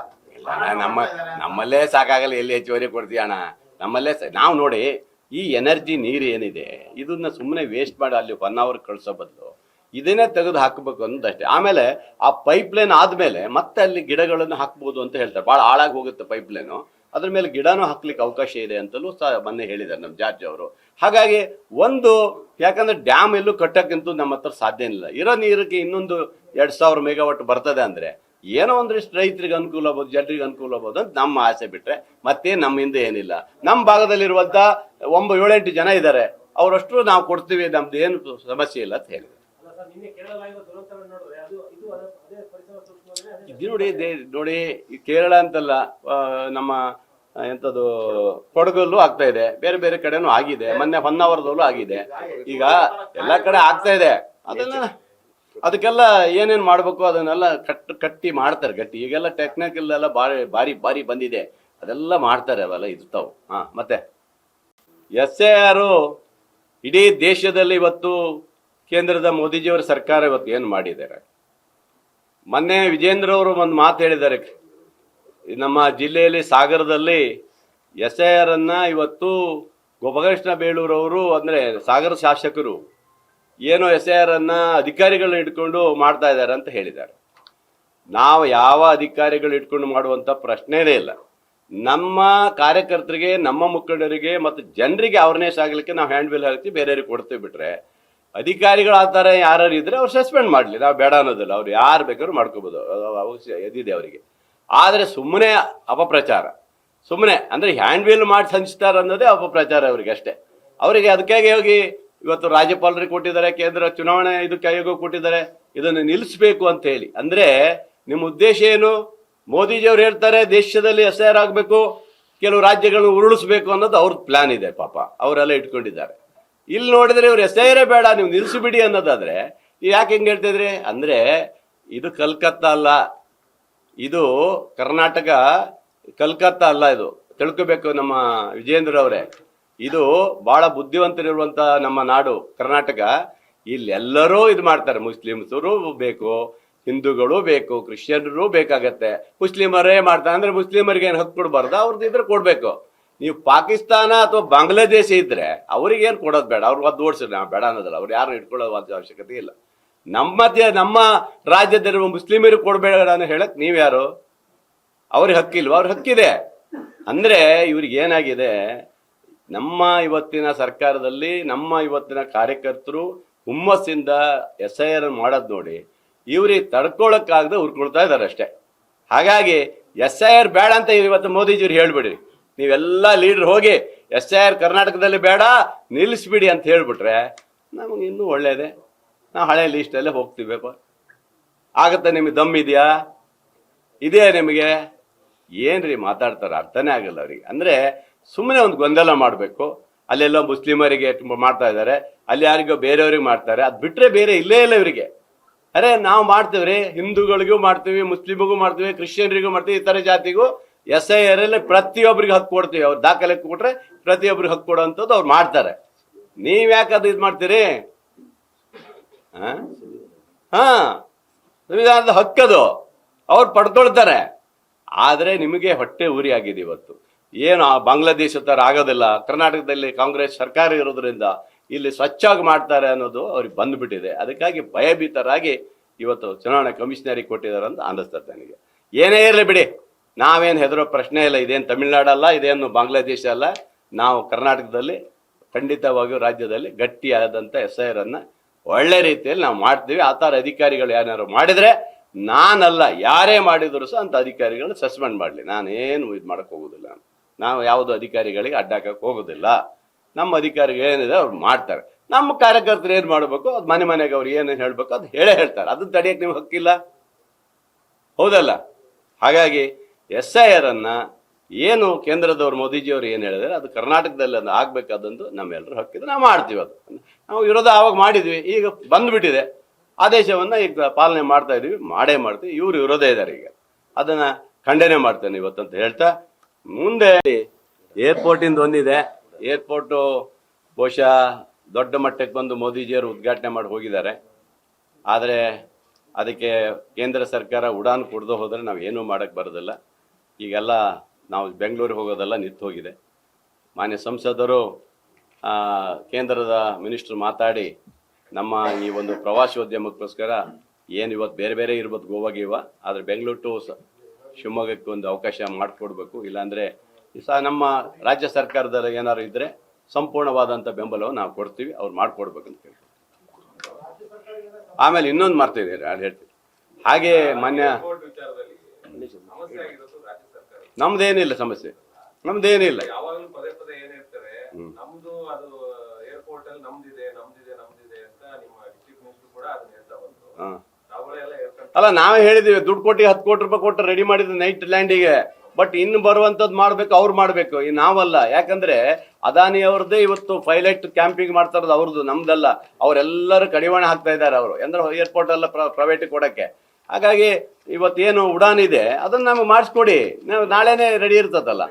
ನಮ್ಮಲ್ಲೇ ಸಾಕಾಗಲ್ಲ, ಎಲ್ಲಿ ಹೆಚ್ಚುವರಿ ಕೊಡ್ತೀವಿ ಅಣ್ಣ? ನಮ್ಮಲ್ಲೇ ನಾವು ನೋಡಿ, ಈ ಎನರ್ಜಿ ನೀರು ಏನಿದೆ ಇದನ್ನ ಸುಮ್ಮನೆ ವೇಸ್ಟ್ ಮಾಡಿ ಅಲ್ಲಿ 1 hour ಕಳಿಸೋ ಬದಲು ಇದನ್ನೇ ತೆಗೆದು ಹಾಕಬೇಕು ಅನ್ನೋದಷ್ಟೇ. ಆಮೇಲೆ ಆ ಪೈಪ್ಲೈನ್ ಆದ್ಮೇಲೆ ಮತ್ತೆ ಅಲ್ಲಿ ಗಿಡಗಳನ್ನು ಹಾಕ್ಬೋದು ಅಂತ ಹೇಳ್ತಾರೆ. ಭಾಳ ಹಾಳಾಗಿ ಹೋಗುತ್ತೆ ಪೈಪ್ಲೈನು, ಅದ್ರ ಮೇಲೆ ಗಿಡನೂ ಹಾಕ್ಲಿಕ್ಕೆ ಅವಕಾಶ ಇದೆ ಅಂತಲೂ ಮೊನ್ನೆ ಹೇಳಿದ್ದಾರೆ ನಮ್ಮ ಜಾರ್ಜ್ ಅವರು. ಹಾಗಾಗಿ ಯಾಕಂದ್ರೆ ಡ್ಯಾಮ್ ಎಲ್ಲೂ ಕಟ್ಟಕ್ಕಂತೂ ನಮ್ಮ ಹತ್ರ ಸಾಧ್ಯ ಇಲ್ಲ. ಇರೋ ನೀರಿಗೆ ಇನ್ನೊಂದು 2000 ಮೆಗಾವಾಟ್ ಬರ್ತದೆ ಅಂದ್ರೆ ಏನೋ ಒಂದಷ್ಟು ರೈತರಿಗೆ ಅನುಕೂಲ ಆಗ್ಬೋದು, ಜನರಿಗೆ ಅನುಕೂಲ ಆಗ್ಬೋದು ಅಂತ ನಮ್ಮ ಆಸೆ ಬಿಟ್ರೆ ಮತ್ತೆ ನಮ್ಮಿಂದ ಏನಿಲ್ಲ. ನಮ್ಮ ಭಾಗದಲ್ಲಿರುವಂತ 7-8 ಜನ ಇದ್ದಾರೆ, ಅವರಷ್ಟು ನಾವು ಕೊಡ್ತೀವಿ, ನಮ್ದು ಏನು ಸಮಸ್ಯೆ ಇಲ್ಲ ಅಂತ ಹೇಳಿದ್ರು. ನೋಡಿ, ಈ ಕೇರಳ ಅಂತಲ್ಲ, ನಮ್ಮ ಎಂಥದ್ದು ಕೊಡಗಲ್ಲೂ ಆಗ್ತಾ ಇದೆ, ಬೇರೆ ಬೇರೆ ಕಡೆನೂ ಆಗಿದೆ, ಮೊನ್ನೆ ಹೊನ್ನಾವರದಲ್ಲೂ ಆಗಿದೆ. ಈಗ ಎಲ್ಲ ಕಡೆ ಆಗ್ತಾ ಇದೆ. ಅದಕ್ಕೆಲ್ಲ ಏನೇನು ಮಾಡಬೇಕು ಅದನ್ನೆಲ್ಲ ಕಟ್ಟಿ ಮಾಡ್ತಾರೆ ಗಟ್ಟಿ. ಈಗೆಲ್ಲ ಟೆಕ್ನಿಕಲ್ ಎಲ್ಲ ಭಾರಿ ಬಂದಿದೆ, ಅದೆಲ್ಲ ಮಾಡ್ತಾರೆ, ಅವೆಲ್ಲ ಇರ್ತಾವೆ. ಮತ್ತೆ SAR ಇಡೀ ದೇಶದಲ್ಲಿ ಇವತ್ತು ಕೇಂದ್ರದ ಮೋದಿಜಿಯವರ ಸರ್ಕಾರ ಇವತ್ತು ಏನು ಮಾಡಿದ್ದಾರೆ. ಮೊನ್ನೆ ವಿಜೇಂದ್ರ ಅವರು ಒಂದು ಮಾತು ಹೇಳಿದ್ದಾರೆ, ನಮ್ಮ ಜಿಲ್ಲೆಯಲ್ಲಿ ಸಾಗರದಲ್ಲಿ SAR ಅನ್ನ ಇವತ್ತು ಗೋಪಾಲಕೃಷ್ಣ ಬೇಳೂರವರು ಅಂದ್ರೆ ಸಾಗರ ಶಾಸಕರು ಏನೋ SAR ಅನ್ನ ಅಧಿಕಾರಿಗಳನ್ನ ಇಟ್ಕೊಂಡು ಮಾಡ್ತಾ ಇದ್ದಾರೆ ಅಂತ ಹೇಳಿದ್ದಾರೆ. ನಾವು ಯಾವ ಅಧಿಕಾರಿಗಳು ಇಟ್ಕೊಂಡು ಮಾಡುವಂತ ಪ್ರಶ್ನೆನೇ ಇಲ್ಲ. ನಮ್ಮ ಕಾರ್ಯಕರ್ತರಿಗೆ, ನಮ್ಮ ಮುಖಂಡರಿಗೆ ಮತ್ತು ಜನರಿಗೆ ಅವೇರ್ನೆಸ್ ಆಗ್ಲಿಕ್ಕೆ ನಾವು ಹ್ಯಾಂಡ್ ಬಿಲ್ ಹಾಕ್ತೀವಿ, ಬೇರೆಯವ್ರಿಗೆ ಕೊಡ್ತೀವಿ. ಬಿಟ್ರೆ ಅಧಿಕಾರಿಗಳು ಆ ಥರ ಯಾರು ಇದ್ರೆ ಅವ್ರು ಸಸ್ಪೆಂಡ್ ಮಾಡಲಿ, ನಾವು ಬೇಡ ಅನ್ನೋದಿಲ್ಲ. ಅವ್ರು ಯಾರು ಬೇಕಾದ್ರೂ ಮಾಡ್ಕೋಬೋದು, ಎದಿದೆ ಅವರಿಗೆ. ಆದರೆ ಸುಮ್ಮನೆ ಅಪಪ್ರಚಾರ, ಸುಮ್ಮನೆ ಅಂದರೆ ಹ್ಯಾಂಡ್ ಬಿಲ್ ಮಾಡಿ ಹಂಚ್ತಾರೆ ಅನ್ನೋದೇ ಅಪಪ್ರಚಾರ ಅವರಿಗೆ ಅಷ್ಟೇ. ಅವರಿಗೆ ಅದಕ್ಕಾಗಿ ಹೋಗಿ ಇವತ್ತು ರಾಜ್ಯಪಾಲರಿಗೆ ಕೊಟ್ಟಿದ್ದಾರೆ, ಕೇಂದ್ರ ಚುನಾವಣೆ ಇದಕ್ಕೆ ಆಯೋಗ ಕೊಟ್ಟಿದ್ದಾರೆ, ಇದನ್ನು ನಿಲ್ಲಿಸಬೇಕು ಅಂತ ಹೇಳಿ. ಅಂದರೆ ನಿಮ್ಮ ಉದ್ದೇಶ ಏನು? ಮೋದಿಜಿಯವ್ರು ಹೇಳ್ತಾರೆ ದೇಶದಲ್ಲಿ SAR ಆಗಬೇಕು, ಕೆಲವು ರಾಜ್ಯಗಳನ್ನು ಉರುಳಿಸ್ಬೇಕು ಅನ್ನೋದು ಅವ್ರದ್ದು ಪ್ಲಾನ್ ಇದೆ. ಪಾಪ ಅವರೆಲ್ಲ ಇಟ್ಕೊಂಡಿದ್ದಾರೆ. ಇಲ್ಲಿ ನೋಡಿದ್ರೆ ಇವ್ರು SAR ಬೇಡ, ನೀವು ನಿಲ್ಲಿಸಿಬಿಡಿ ಅನ್ನೋದಾದ್ರೆ ಯಾಕೆ ಹೆಂಗೆ ಹೇಳ್ತಿದ್ರಿ? ಅಂದರೆ ಇದು ಕಲ್ಕತ್ತಾ ಅಲ್ಲ, ಇದು ಕರ್ನಾಟಕ, ಕಲ್ಕತ್ತಾ ಅಲ್ಲ. ಇದು ತಿಳ್ಕೋಬೇಕು ನಮ್ಮ ವಿಜೇಂದ್ರ ಅವರೇ. ಇದು ಬಹಳ ಬುದ್ಧಿವಂತರಿರುವಂತ ನಮ್ಮ ನಾಡು ಕರ್ನಾಟಕ. ಇಲ್ಲಿ ಎಲ್ಲರೂ ಇದು ಮಾಡ್ತಾರೆ. ಮುಸ್ಲಿಮ್ಸರು ಬೇಕು, ಹಿಂದೂಗಳು ಬೇಕು, ಕ್ರಿಶ್ಚಿಯನ್ರು ಬೇಕಾಗತ್ತೆ. ಮುಸ್ಲಿಮರೇ ಮಾಡ್ತಾರೆ ಅಂದ್ರೆ ಮುಸ್ಲಿಮರಿಗೆ ಏನು ಹಕ್ಕು ಕೊಡಬಾರ್ದು, ಅವ್ರದ್ದು ಇದ್ರೆ ಕೊಡ್ಬೇಕು. ನೀವು ಪಾಕಿಸ್ತಾನ ಅಥವಾ ಬಾಂಗ್ಲಾದೇಶ ಇದ್ರೆ ಅವ್ರಿಗೇನು ಕೊಡೋದು ಬೇಡ, ಅವ್ರಿಗೆ ಅದು ಓಡಿಸಿದ್ರೆ ನಾವು ಬೇಡ ಅನ್ನೋದಲ್ಲ. ಅವ್ರು ಯಾರು ಇಟ್ಕೊಳ್ಳೋ ಅವಶ್ಯಕತೆ ಇಲ್ಲ. ನಮ್ಮ ರಾಜ್ಯದಲ್ಲಿರುವ ಮುಸ್ಲಿಮರಿಗೆ ಕೊಡಬೇಡ ಅನ್ನೋ ಹೇಳಕ್ ನೀವ್ಯಾರು? ಅವ್ರಿಗೆ ಹಕ್ಕಿಲ್ವ? ಅವ್ರಿಗೆ ಹಕ್ಕಿದೆ. ಅಂದ್ರೆ ಇವ್ರಿಗೆ ಏನಾಗಿದೆ, ನಮ್ಮ ಇವತ್ತಿನ ಸರ್ಕಾರದಲ್ಲಿ ನಮ್ಮ ಇವತ್ತಿನ ಕಾರ್ಯಕರ್ತರು ಹುಮ್ಮಸ್ಸಿಂದ SIR ಮಾಡೋದು ನೋಡಿ ಇವ್ರಿಗೆ ತಡ್ಕೊಳಕ್ಕಾಗದೆ ಉರ್ಕೊಳ್ತಾ ಇದ್ದಾರೆ ಅಷ್ಟೇ. ಹಾಗಾಗಿ SIR ಬೇಡ ಅಂತ ಇವತ್ತು ಮೋದಿಜಿಯವ್ರು ಹೇಳ್ಬಿಡಿ. ನೀವೆಲ್ಲ ಲೀಡರ್ ಹೋಗಿ SIR ಕರ್ನಾಟಕದಲ್ಲಿ ಬೇಡ ನಿಲ್ಲಿಸ್ಬಿಡಿ ಅಂತ ಹೇಳ್ಬಿಟ್ರೆ ನಮಗೆ ಇನ್ನೂ ಒಳ್ಳೇದೆ. ನಾವು ಹಳೆ ಲೀಸ್ಟಲ್ಲೇ ಹೋಗ್ತೀವಿ. ಆಗತ್ತೆ? ನಿಮಗೆ ದಮ್ ಇದೆಯಾ? ಇದೆಯಾ ನಿಮಗೆ? ಏನ್ರಿ ಮಾತಾಡ್ತಾರೆ, ಅರ್ಥನೇ ಆಗಲ್ಲ ಅವ್ರಿಗೆ. ಅಂದ್ರೆ ಸುಮ್ಮನೆ ಒಂದು ಗೊಂದಲ ಮಾಡಬೇಕು. ಅಲ್ಲೆಲ್ಲೋ ಮುಸ್ಲಿಮರಿಗೆ ಮಾಡ್ತಾ ಇದ್ದಾರೆ, ಅಲ್ಲಿ ಯಾರಿಗೋ ಬೇರೆಯವ್ರಿಗೆ ಮಾಡ್ತಾರೆ. ಅದು ಬಿಟ್ರೆ ಬೇರೆ ಇಲ್ಲೇ ಇಲ್ಲ ಇವರಿಗೆ. ಅರೆ ನಾವು ಮಾಡ್ತೀವ್ರಿ, ಹಿಂದೂಗಳಿಗೂ ಮಾಡ್ತೀವಿ, ಮುಸ್ಲಿಮಿಗೂ ಮಾಡ್ತೀವಿ, ಕ್ರಿಶ್ಚಿಯನ್ರಿಗೂ ಮಾಡ್ತೀವಿ, ಇತರ ಜಾತಿಗೂ SIR ಅಲ್ಲಿ ಪ್ರತಿಯೊಬ್ಬರಿಗೆ ಹಕ್ಕು ಕೊಡ್ತೀವಿ. ಅವ್ರು ದಾಖಲೆ ಕೊಟ್ರೆ ಪ್ರತಿಯೊಬ್ಬರಿಗೆ ಹಕ್ಕು ಕೊಡುವಂಥದ್ದು ಅವ್ರು ಮಾಡ್ತಾರೆ. ನೀವ್ ಯಾಕೆ ಅದು ಇದು ಮಾಡ್ತೀರಿ? ಸಂವಿಧಾನದ ಹಕ್ಕದು, ಅವ್ರು ಪಡ್ಕೊಳ್ತಾರೆ. ಆದ್ರೆ ನಿಮಗೆ ಹೊಟ್ಟೆ ಉರಿ ಆಗಿದೆ ಇವತ್ತು. ಏನು ಬಾಂಗ್ಲಾದೇಶ ತರ ಆಗೋದಿಲ್ಲ, ಕರ್ನಾಟಕದಲ್ಲಿ ಕಾಂಗ್ರೆಸ್ ಸರ್ಕಾರ ಇರೋದ್ರಿಂದ ಇಲ್ಲಿ ಸ್ವಚ್ಛವಾಗಿ ಮಾಡ್ತಾರೆ ಅನ್ನೋದು ಅವ್ರಿಗೆ ಬಂದ್ಬಿಟ್ಟಿದೆ. ಅದಕ್ಕಾಗಿ ಭಯಭೀತರಾಗಿ ಇವತ್ತು ಚುನಾವಣಾ ಕಮಿಷನರಿಗೆ ಕೊಟ್ಟಿದ್ದಾರೆ ಅಂತ ಅನ್ನಿಸ್ತದೆ ನನಗೆ. ಏನೇ ಇರಲಿ ಬಿಡಿ, ನಾವೇನು ಹೆದರೋ ಪ್ರಶ್ನೆ ಇಲ್ಲ. ಇದೇನು ತಮಿಳ್ನಾಡಲ್ಲ, ಇದೇನು ಬಾಂಗ್ಲಾದೇಶ ಅಲ್ಲ. ನಾವು ಕರ್ನಾಟಕದಲ್ಲಿ ಖಂಡಿತವಾಗಿಯೂ ರಾಜ್ಯದಲ್ಲಿ ಗಟ್ಟಿಯಾದಂಥ SIR ಅನ್ನ ಒಳ್ಳೆ ರೀತಿಯಲ್ಲಿ ನಾವು ಮಾಡ್ತೀವಿ. ಆ ಥರ ಅಧಿಕಾರಿಗಳು ಯಾರು ಮಾಡಿದ್ರೆ, ನಾನಲ್ಲ ಯಾರೇ ಮಾಡಿದ್ರು ಸಹ ಅಂತ ಅಧಿಕಾರಿಗಳನ್ನ ಸಸ್ಪೆಂಡ್ ಮಾಡಲಿ. ನಾನೇನು ಇದು ಮಾಡಕ್ಕೆ ಹೋಗೋದಿಲ್ಲ. ನಾವು ಯಾವುದು ಅಧಿಕಾರಿಗಳಿಗೆ ಅಡ್ಡಾಕಕ್ಕೆ ಹೋಗೋದಿಲ್ಲ. ನಮ್ಮ ಅಧಿಕಾರಿಗಳು ಏನಿದೆ ಅವ್ರು ಮಾಡ್ತಾರೆ. ನಮ್ಮ ಕಾರ್ಯಕರ್ತರು ಏನು ಮಾಡಬೇಕು ಅದು ಮನೆಗೆ ಅವ್ರು ಏನೇನು ಹೇಳಬೇಕು ಅದು ಹೇಳ್ತಾರೆ. ಅದನ್ನ ತಡೆಯಕ್ಕೆ ನಿಮ್ಗೆ ಹಕ್ಕಿಲ್ಲ, ಹೌದಲ್ಲ? ಹಾಗಾಗಿ SIR ಅನ್ನ ಏನು ಕೇಂದ್ರದವ್ರು ಮೋದಿಜಿಯವರು ಏನು ಹೇಳಿದ್ರೆ ಅದು ಕರ್ನಾಟಕದಲ್ಲಿ ಅದು ಆಗ್ಬೇಕಾದಂದು ನಮ್ಮೆಲ್ಲರೂ ಹಕ್ಕಿದೆ. ನಾವು ಮಾಡ್ತೀವಿ. ಅದು ನಾವು ವಿರೋಧ ಆವಾಗ ಮಾಡಿದ್ವಿ, ಈಗ ಬಂದ್ಬಿಟ್ಟಿದೆ. ಆದೇಶವನ್ನ ಈಗ ಪಾಲನೆ ಮಾಡ್ತಾ ಇದೀವಿ, ಮಾಡೇ ಮಾಡ್ತೀವಿ. ಇವ್ರು ವಿರೋಧ ಇದ್ದಾರೆ, ಈಗ ಅದನ್ನ ಖಂಡನೆ ಮಾಡ್ತೇನೆ ಇವತ್ತಂತ ಹೇಳ್ತಾ, ಮುಂದೆ ಏರ್ಪೋರ್ಟ್ ಇಂದ ಒಂದಿದೆ. ಏರ್ಪೋರ್ಟು ಬಹುಶಃ ದೊಡ್ಡ ಮಟ್ಟಕ್ಕೆ ಬಂದು ಮೋದಿಜಿಯವರು ಉದ್ಘಾಟನೆ ಮಾಡಿ ಹೋಗಿದ್ದಾರೆ. ಆದರೆ ಅದಕ್ಕೆ ಕೇಂದ್ರ ಸರ್ಕಾರ ಉಡಾನ್ ಕೊಡದೆ ಹೋದರೆ ನಾವು ಏನೂ ಮಾಡಕ್ಕೆ ಬರೋದಿಲ್ಲ. ಈಗೆಲ್ಲ ನಾವು ಬೆಂಗಳೂರಿಗೆ ಹೋಗೋದೆಲ್ಲ ನಿಂತು ಹೋಗಿದೆ. ಮಾನ್ಯ ಸಂಸದರು ಕೇಂದ್ರದ ಮಿನಿಸ್ಟರ್ ಮಾತಾಡಿ ನಮ್ಮ ಈ ಒಂದು ಪ್ರವಾಸೋದ್ಯಮಕ್ಕೋಸ್ಕರ ಏನು ಇವತ್ತು ಬೇರೆ ಬೇರೆ ಇರ್ಬೋದು, ಗೋವಾಗೀವ, ಆದರೆ ಬೆಂಗಳೂರು ಟು ಶಿವಮೊಗ್ಗಕ್ಕೆ ಒಂದು ಅವಕಾಶ ಮಾಡಿಕೊಡ್ಬೇಕು. ಇಲ್ಲಾಂದರೆ ನಮ್ಮ ರಾಜ್ಯ ಸರ್ಕಾರದಲ್ಲಿ ಏನಾದ್ರು ಇದ್ದರೆ ಸಂಪೂರ್ಣವಾದಂಥ ಬೆಂಬಲವನ್ನು ನಾವು ಕೊಡ್ತೀವಿ, ಅವ್ರು ಮಾಡಿಕೊಡ್ಬೇಕಂತ ಹೇಳಿ. ಆಮೇಲೆ ಇನ್ನೊಂದು ಮಾಡ್ತೀವಿ, ಅದು ಹೇಳ್ತೀವಿ. ಹಾಗೆ ಮಾನ್ಯ ನಮ್ದೇನಿಲ್ಲ ಸಮಸ್ಯೆ, ನಮ್ದೇನಿಲ್ಲ. ಅಲ್ಲ, ನಾವೇ ಹೇಳಿದೀವಿ, ದುಡ್ಡು ಕೊಟ್ಟು 10 ಕೋಟಿ ರೂಪಾಯಿ ಕೊಟ್ಟು ರೆಡಿ ಮಾಡಿದ್ವಿ ನೈಟ್ ಲ್ಯಾಂಡಿಗೆ. ಬಟ್ ಇನ್ನು ಬರುವಂತದ್ದು ಮಾಡ್ಬೇಕು, ಅವ್ರು ಮಾಡ್ಬೇಕು, ಈ ನಾವಲ್ಲ. ಯಾಕಂದ್ರೆ ಅದಾನಿ ಅವ್ರದ್ದೇ ಇವತ್ತು ಪೈಲಟ್ ಕ್ಯಾಂಪಿಂಗ್ ಮಾಡ್ತಾ ಇರೋದು ಅವ್ರದ್ದು, ನಮ್ದಲ್ಲ. ಅವರೆಲ್ಲರೂ ಕಡಿವಾಣ ಹಾಕ್ತಾ ಇದ್ದಾರೆ ಅವರು, ಅಂದ್ರೆ ಏರ್ಪೋರ್ಟ್ ಎಲ್ಲ ಪ್ರೈವೇಟ್ ಕೊಡಕ್ಕೆ. ಹಾಗಾಗಿ ಇವತ್ತೇನು ಉಡಾನ್ ಇದೆ ಅದನ್ನ ನಮಗೆ ಮಾಡಿಸ್ಕೊಡಿ, ನಾವು ನಾಳೆನೆ ರೆಡಿ ಇರ್ತದಲ್ಲ.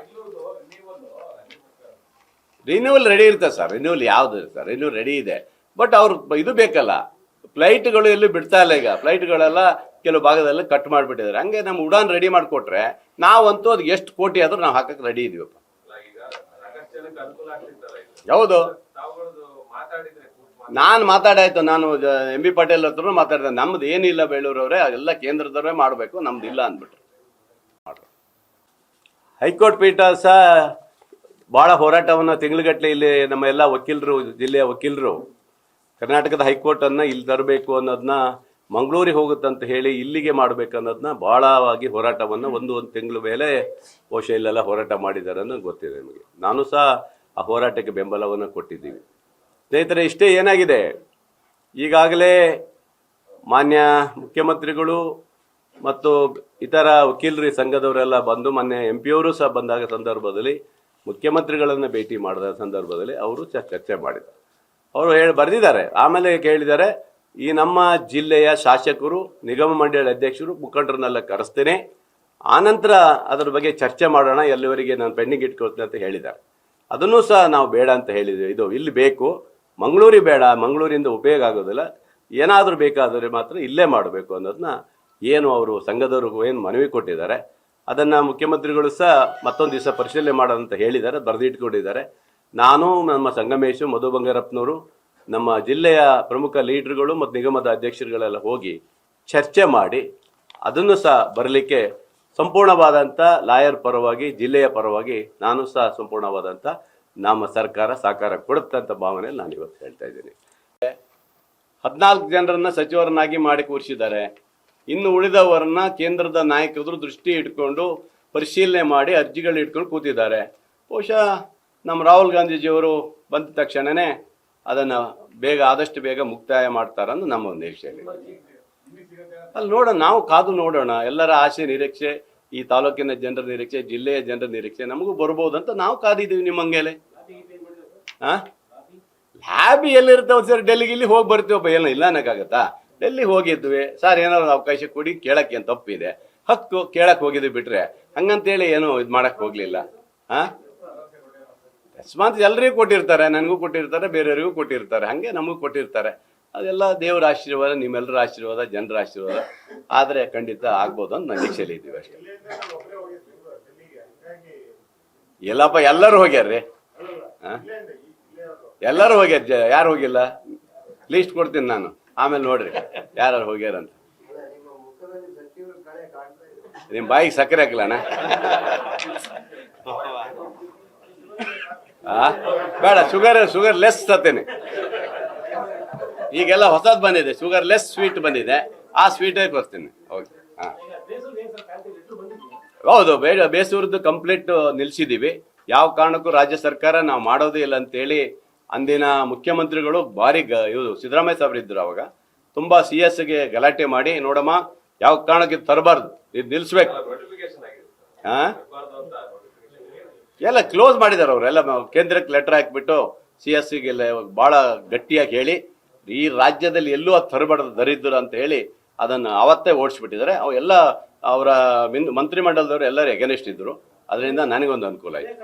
ರಿನ್ಯೂವಲ್ ರೆಡಿ ಇರ್ತದೆ ಸರ್. ರಿನ್ಯೂವಲ್ ಯಾವ್ದು ಸರ್? ರಿನ್ಯೂವಲ್ ರೆಡಿ ಇದೆ, ಬಟ್ ಅವ್ರು ಇದು ಬೇಕಲ್ಲ. ಫ್ಲೈಟ್ಗಳು ಎಲ್ಲೂ ಬಿಡ್ತಾ ಇಲ್ಲ. ಈಗ ಫ್ಲೈಟ್ಗಳೆಲ್ಲ ಕೆಲವು ಭಾಗದಲ್ಲಿ ಕಟ್ ಮಾಡಿಬಿಟ್ಟಿದ್ದಾರೆ. ಹಂಗೆ ನಮ್ಮ ಉಡಾನ್ ರೆಡಿ ಮಾಡಿಕೊಟ್ರೆ ನಾವಂತೂ ಅದಕ್ಕೆ ಎಷ್ಟು ಕೋಟಿ ಆದ್ರೂ ನಾವು ಹಾಕಕ್ಕೆ ರೆಡಿ ಇದೀವಪ್ಪ. ಯಾವುದು ನಾನು ಮಾತಾಡಾಯ್ತು, ನಾನು MB ಪಾಟೀಲ್ ಹತ್ರ ಮಾತಾಡಿದೆ. ನಮ್ದು ಏನಿಲ್ಲ ಬೇಳೂರವ್ರೆ, ಅದೆಲ್ಲ ಕೇಂದ್ರದವ್ರೆ ಮಾಡಬೇಕು, ನಮ್ದು ಇಲ್ಲ ಅಂದ್ಬಿಟ್ರು. ಹೈಕೋರ್ಟ್ ಪೀಠ ಸಹ ಬಹಳ ಹೋರಾಟವನ್ನು ತಿಂಗಳುಗಟ್ಟಲೆ ಇಲ್ಲಿ ನಮ್ಮ ಎಲ್ಲ ವಕೀಲರು, ಜಿಲ್ಲೆಯ ವಕೀಲರು ಕರ್ನಾಟಕದ ಹೈಕೋರ್ಟ್ ಅನ್ನ ಇಲ್ಲಿ ತರಬೇಕು ಅನ್ನೋದನ್ನ, ಮಂಗಳೂರಿಗೆ ಹೋಗುತ್ತಂತ ಹೇಳಿ ಇಲ್ಲಿಗೆ ಮಾಡ್ಬೇಕು ಅನ್ನೋದನ್ನ ಬಹಳವಾಗಿ ಹೋರಾಟವನ್ನು ಒಂದು ತಿಂಗಳ ಮೇಲೆ ಬಹುಶಃ ಇಲ್ಲೆಲ್ಲ ಹೋರಾಟ ಮಾಡಿದ್ದಾರೆ ಅನ್ನೋದು ಗೊತ್ತಿದೆ ನಿಮಗೆ. ನಾನು ಸಹ ಆ ಹೋರಾಟಕ್ಕೆ ಬೆಂಬಲವನ್ನು ಕೊಟ್ಟಿದ್ದೀವಿ. ಸ್ನೇಹಿತರೆ, ಇಷ್ಟೇ ಏನಾಗಿದೆ, ಈಗಾಗಲೇ ಮಾನ್ಯ ಮುಖ್ಯಮಂತ್ರಿಗಳು ಮತ್ತು ಇತರ ವಕೀಲರ ಸಂಘದವರೆಲ್ಲ ಬಂದು, ಮೊನ್ನೆ MP ಅವರು ಸಹ ಬಂದಾಗ ಸಂದರ್ಭದಲ್ಲಿ ಮುಖ್ಯಮಂತ್ರಿಗಳನ್ನು ಭೇಟಿ ಮಾಡಿದ ಸಂದರ್ಭದಲ್ಲಿ ಅವರು ಚರ್ಚೆ ಮಾಡಿದ್ದಾರೆ. ಅವರು ಬರೆದಿದ್ದಾರೆ. ಆಮೇಲೆ ಕೇಳಿದ್ದಾರೆ, ಈ ನಮ್ಮ ಜಿಲ್ಲೆಯ ಶಾಸಕರು, ನಿಗಮ ಮಂಡಳಿ ಅಧ್ಯಕ್ಷರು, ಮುಖಂಡರನ್ನೆಲ್ಲ ಕರೆಸ್ತೇನೆ, ಆನಂತರ ಅದರ ಬಗ್ಗೆ ಚರ್ಚೆ ಮಾಡೋಣ, ಎಲ್ಲಿವರೆಗೆ ನಾನು ಪೆಂಡಿಂಗ್ ಇಟ್ಕೊಳ್ತೇನೆ ಅಂತ ಹೇಳಿದ್ದಾರೆ. ಅದನ್ನೂ ಸಹ ನಾವು ಬೇಡ ಅಂತ ಹೇಳಿದ್ವಿ. ಇದು ಇಲ್ಲಿ ಬೇಕು, ಮಂಗಳೂರಿಗೆ ಬೇಡ, ಮಂಗಳೂರಿಂದ ಉಪಯೋಗ ಆಗೋದಿಲ್ಲ, ಏನಾದರೂ ಬೇಕಾದರೆ ಮಾತ್ರ ಇಲ್ಲೇ ಮಾಡಬೇಕು ಅನ್ನೋದನ್ನ ಏನು ಅವರು ಸಂಘದವ್ರಿಗೂ ಏನು ಮನವಿ ಕೊಟ್ಟಿದ್ದಾರೆ ಅದನ್ನು ಮುಖ್ಯಮಂತ್ರಿಗಳು ಸಹ ಮತ್ತೊಂದು ದಿವಸ ಪರಿಶೀಲನೆ ಮಾಡೋದಂತ ಹೇಳಿದ್ದಾರೆ, ಬರೆದಿಟ್ಕೊಂಡಿದ್ದಾರೆ. ನಾನು ನಮ್ಮ ಸಂಗಮೇಶು, ಮಧು ಬಂಗಾರಪ್ಪನವರು, ನಮ್ಮ ಜಿಲ್ಲೆಯ ಪ್ರಮುಖ ಲೀಡರ್ಗಳು ಮತ್ತು ನಿಗಮದ ಅಧ್ಯಕ್ಷರುಗಳೆಲ್ಲ ಹೋಗಿ ಚರ್ಚೆ ಮಾಡಿ ಅದನ್ನು ಸಹ ಬರಲಿಕ್ಕೆ ಸಂಪೂರ್ಣವಾದಂಥ ಲಾಯರ್ ಪರವಾಗಿ, ಜಿಲ್ಲೆಯ ಪರವಾಗಿ ನಾನು ಸಹ ಸಂಪೂರ್ಣವಾದಂಥ ನಮ್ಮ ಸರ್ಕಾರ ಸಹಕಾರ ಕೊಡುತ್ತಂತ ಭಾವನೆಯಲ್ಲಿ ನಾನು ಇವತ್ತು ಹೇಳ್ತಾ ಇದ್ದೀನಿ. 14 ಜನರನ್ನ ಸಚಿವರನ್ನಾಗಿ ಮಾಡಿ ಕೂರಿಸಿದ್ದಾರೆ. ಇನ್ನು ಉಳಿದವರನ್ನ ಕೇಂದ್ರದ ನಾಯಕರು ದೃಷ್ಟಿ ಇಟ್ಕೊಂಡು ಪರಿಶೀಲನೆ ಮಾಡಿ ಅರ್ಜಿಗಳು ಇಟ್ಕೊಂಡು ಕೂತಿದ್ದಾರೆ. ಬಹುಶಃ ನಮ್ಮ ರಾಹುಲ್ ಗಾಂಧೀಜಿಯವರು ಬಂದ ತಕ್ಷಣವೇ ಅದನ್ನು ಆದಷ್ಟು ಬೇಗ ಮುಕ್ತಾಯ ಮಾಡ್ತಾರಂದು ನಮ್ಮ ಒಂದು ನಿರೀಕ್ಷೆಯಲ್ಲಿ. ಅಲ್ಲಿ ನೋಡೋಣ, ನಾವು ಕಾದು ನೋಡೋಣ. ಎಲ್ಲರ ಆಸೆ ನಿರೀಕ್ಷೆ, ಈ ತಾಲೂಕಿನ ಜನರ ನಿರೀಕ್ಷೆ, ಜಿಲ್ಲೆಯ ಜನರ ನಿರೀಕ್ಷೆ ನಮಗೂ ಬರ್ಬೋದಂತ ನಾವು ಕಾದಿದ್ದೀವಿ. ನಿಮ್ಮಂಗೆಲೆ ಲ್ಯಾಬಿ ಎಲ್ಲಿರ್ತಾವ ಸರ್? ಡೆಲ್ಲಿಗೆ ಇಲ್ಲಿ ಹೋಗಿ ಬರ್ತೀವಪ್ಪ, ಏನೋ ಇಲ್ಲ ಅನ್ನೋಕ್ಕಾಗತ್ತಾ? ಡೆಲ್ಲಿ ಹೋಗಿದ್ವಿ ಸರ್, ಏನಾದ್ರು ಅವಕಾಶ ಕೊಡಿ, ಕೇಳಕ್ಕೆ ಏನು ತಪ್ಪಿದೆ? ಹಕ್ಕು ಕೇಳಕ್ಕೆ ಹೋಗಿದ್ವಿ ಬಿಟ್ರೆ ಹಂಗಂತೇಳಿ ಏನು ಇದು ಮಾಡಕ್ಕೆ ಹೋಗ್ಲಿಲ್ಲ. ಅಕಸ್ಮಾತ್ ಎಲ್ರಿಗೂ ಕೊಟ್ಟಿರ್ತಾರೆ, ನನಗೂ ಕೊಟ್ಟಿರ್ತಾರೆ, ಬೇರೆಯವರಿಗೂ ಕೊಟ್ಟಿರ್ತಾರೆ, ಹಾಗೆ ನಮಗೂ ಕೊಟ್ಟಿರ್ತಾರೆ. ಅದೆಲ್ಲ ದೇವರ ಆಶೀರ್ವಾದ, ನಿಮ್ಮೆಲ್ಲರ ಆಶೀರ್ವಾದ, ಜನರ ಆಶೀರ್ವಾದ ಆದರೆ ಖಂಡಿತ ಆಗ್ಬೋದು ಅಂತ ನಿರೀಕ್ಷೆಯಲ್ಲಿ ಇದ್ದೀವಿ ಅಷ್ಟೇ. ಎಲ್ಲಪ್ಪ ಎಲ್ಲರೂ ಹೋಗ್ಯಾರ್ರಿ, ಎಲ್ಲರೂ ಹೋಗ್ಯಾರ, ಯಾರು ಹೋಗಿಲ್ಲ? ಲೀಸ್ಟ್ ಕೊಡ್ತೀನಿ ನಾನು, ಆಮೇಲೆ ನೋಡ್ರಿ ಯಾರು ಹೋಗ್ಯಾರಂತ. ನಿಮ್ಮ ಬಾಯಿಗೆ ಸಕ್ಕರೆ ಹಾಕಲಣ್ಣ? ಬೇಡ, ಶುಗರ್ ಲೆಸ್ ತತ್ತೇನೆ. ಈಗೆಲ್ಲ ಹೊಸದು ಬಂದಿದೆ, ಶುಗರ್ ಲೆಸ್ ಸ್ವೀಟ್ ಬಂದಿದೆ, ಆ ಸ್ವೀಟೇ ಕೊಡ್ತೀನಿ. ಓಕೆ, ಹಾಂ ಹೌದು, ಬೇಸೂರದ್ದು ಕಂಪ್ಲೀಟ್ ನಿಲ್ಸಿದ್ದೀವಿ. ಯಾವ ಕಾರಣಕ್ಕೂ ರಾಜ್ಯ ಸರ್ಕಾರ ನಾವು ಮಾಡೋದೇ ಇಲ್ಲ ಅಂತೇಳಿ ಅಂದಿನ ಮುಖ್ಯಮಂತ್ರಿಗಳು ಭಾರಿ ಇವರು ಸಿದ್ದರಾಮಯ್ಯ ಸಾಹೇಬ್ರು ಇದ್ರು, ಅವಾಗ ತುಂಬ CS ಗೆ ಗಲಾಟೆ ಮಾಡಿ, ನೋಡಮ್ಮ ಯಾವ ಕಾರಣಕ್ಕೆ ತರಬಾರ್ದು, ಇದು ನಿಲ್ಲಿಸ್ಬೇಕು. ಹಾಂ, ಎಲ್ಲ ಕ್ಲೋಸ್ ಮಾಡಿದ್ದಾರೆ ಅವರೆಲ್ಲ. ಕೇಂದ್ರಕ್ಕೆ ಲೆಟರ್ ಹಾಕಿಬಿಟ್ಟು CS ಗೆಲ್ಲ ಭಾಳ ಗಟ್ಟಿಯಾಗಿ ಹೇಳಿ ಈ ರಾಜ್ಯದಲ್ಲಿ ಎಲ್ಲೂ ಅದು ತರಬಾರ್ದು ದರಿದ್ರ ಅಂತ ಹೇಳಿ ಅದನ್ನು ಅವತ್ತೇ ಓಡಿಸ್ಬಿಟ್ಟಿದ್ದಾರೆ. ಅವೆಲ್ಲ ಅವರ ಮಂತ್ರಿಮಂಡಲದವರು ಎಲ್ಲರೂ ಎಗನೆಸ್ಟ್ ಇದ್ರು. ಅದರಿಂದ ನನಗೊಂದು ಅನುಕೂಲ ಆಯಿತು.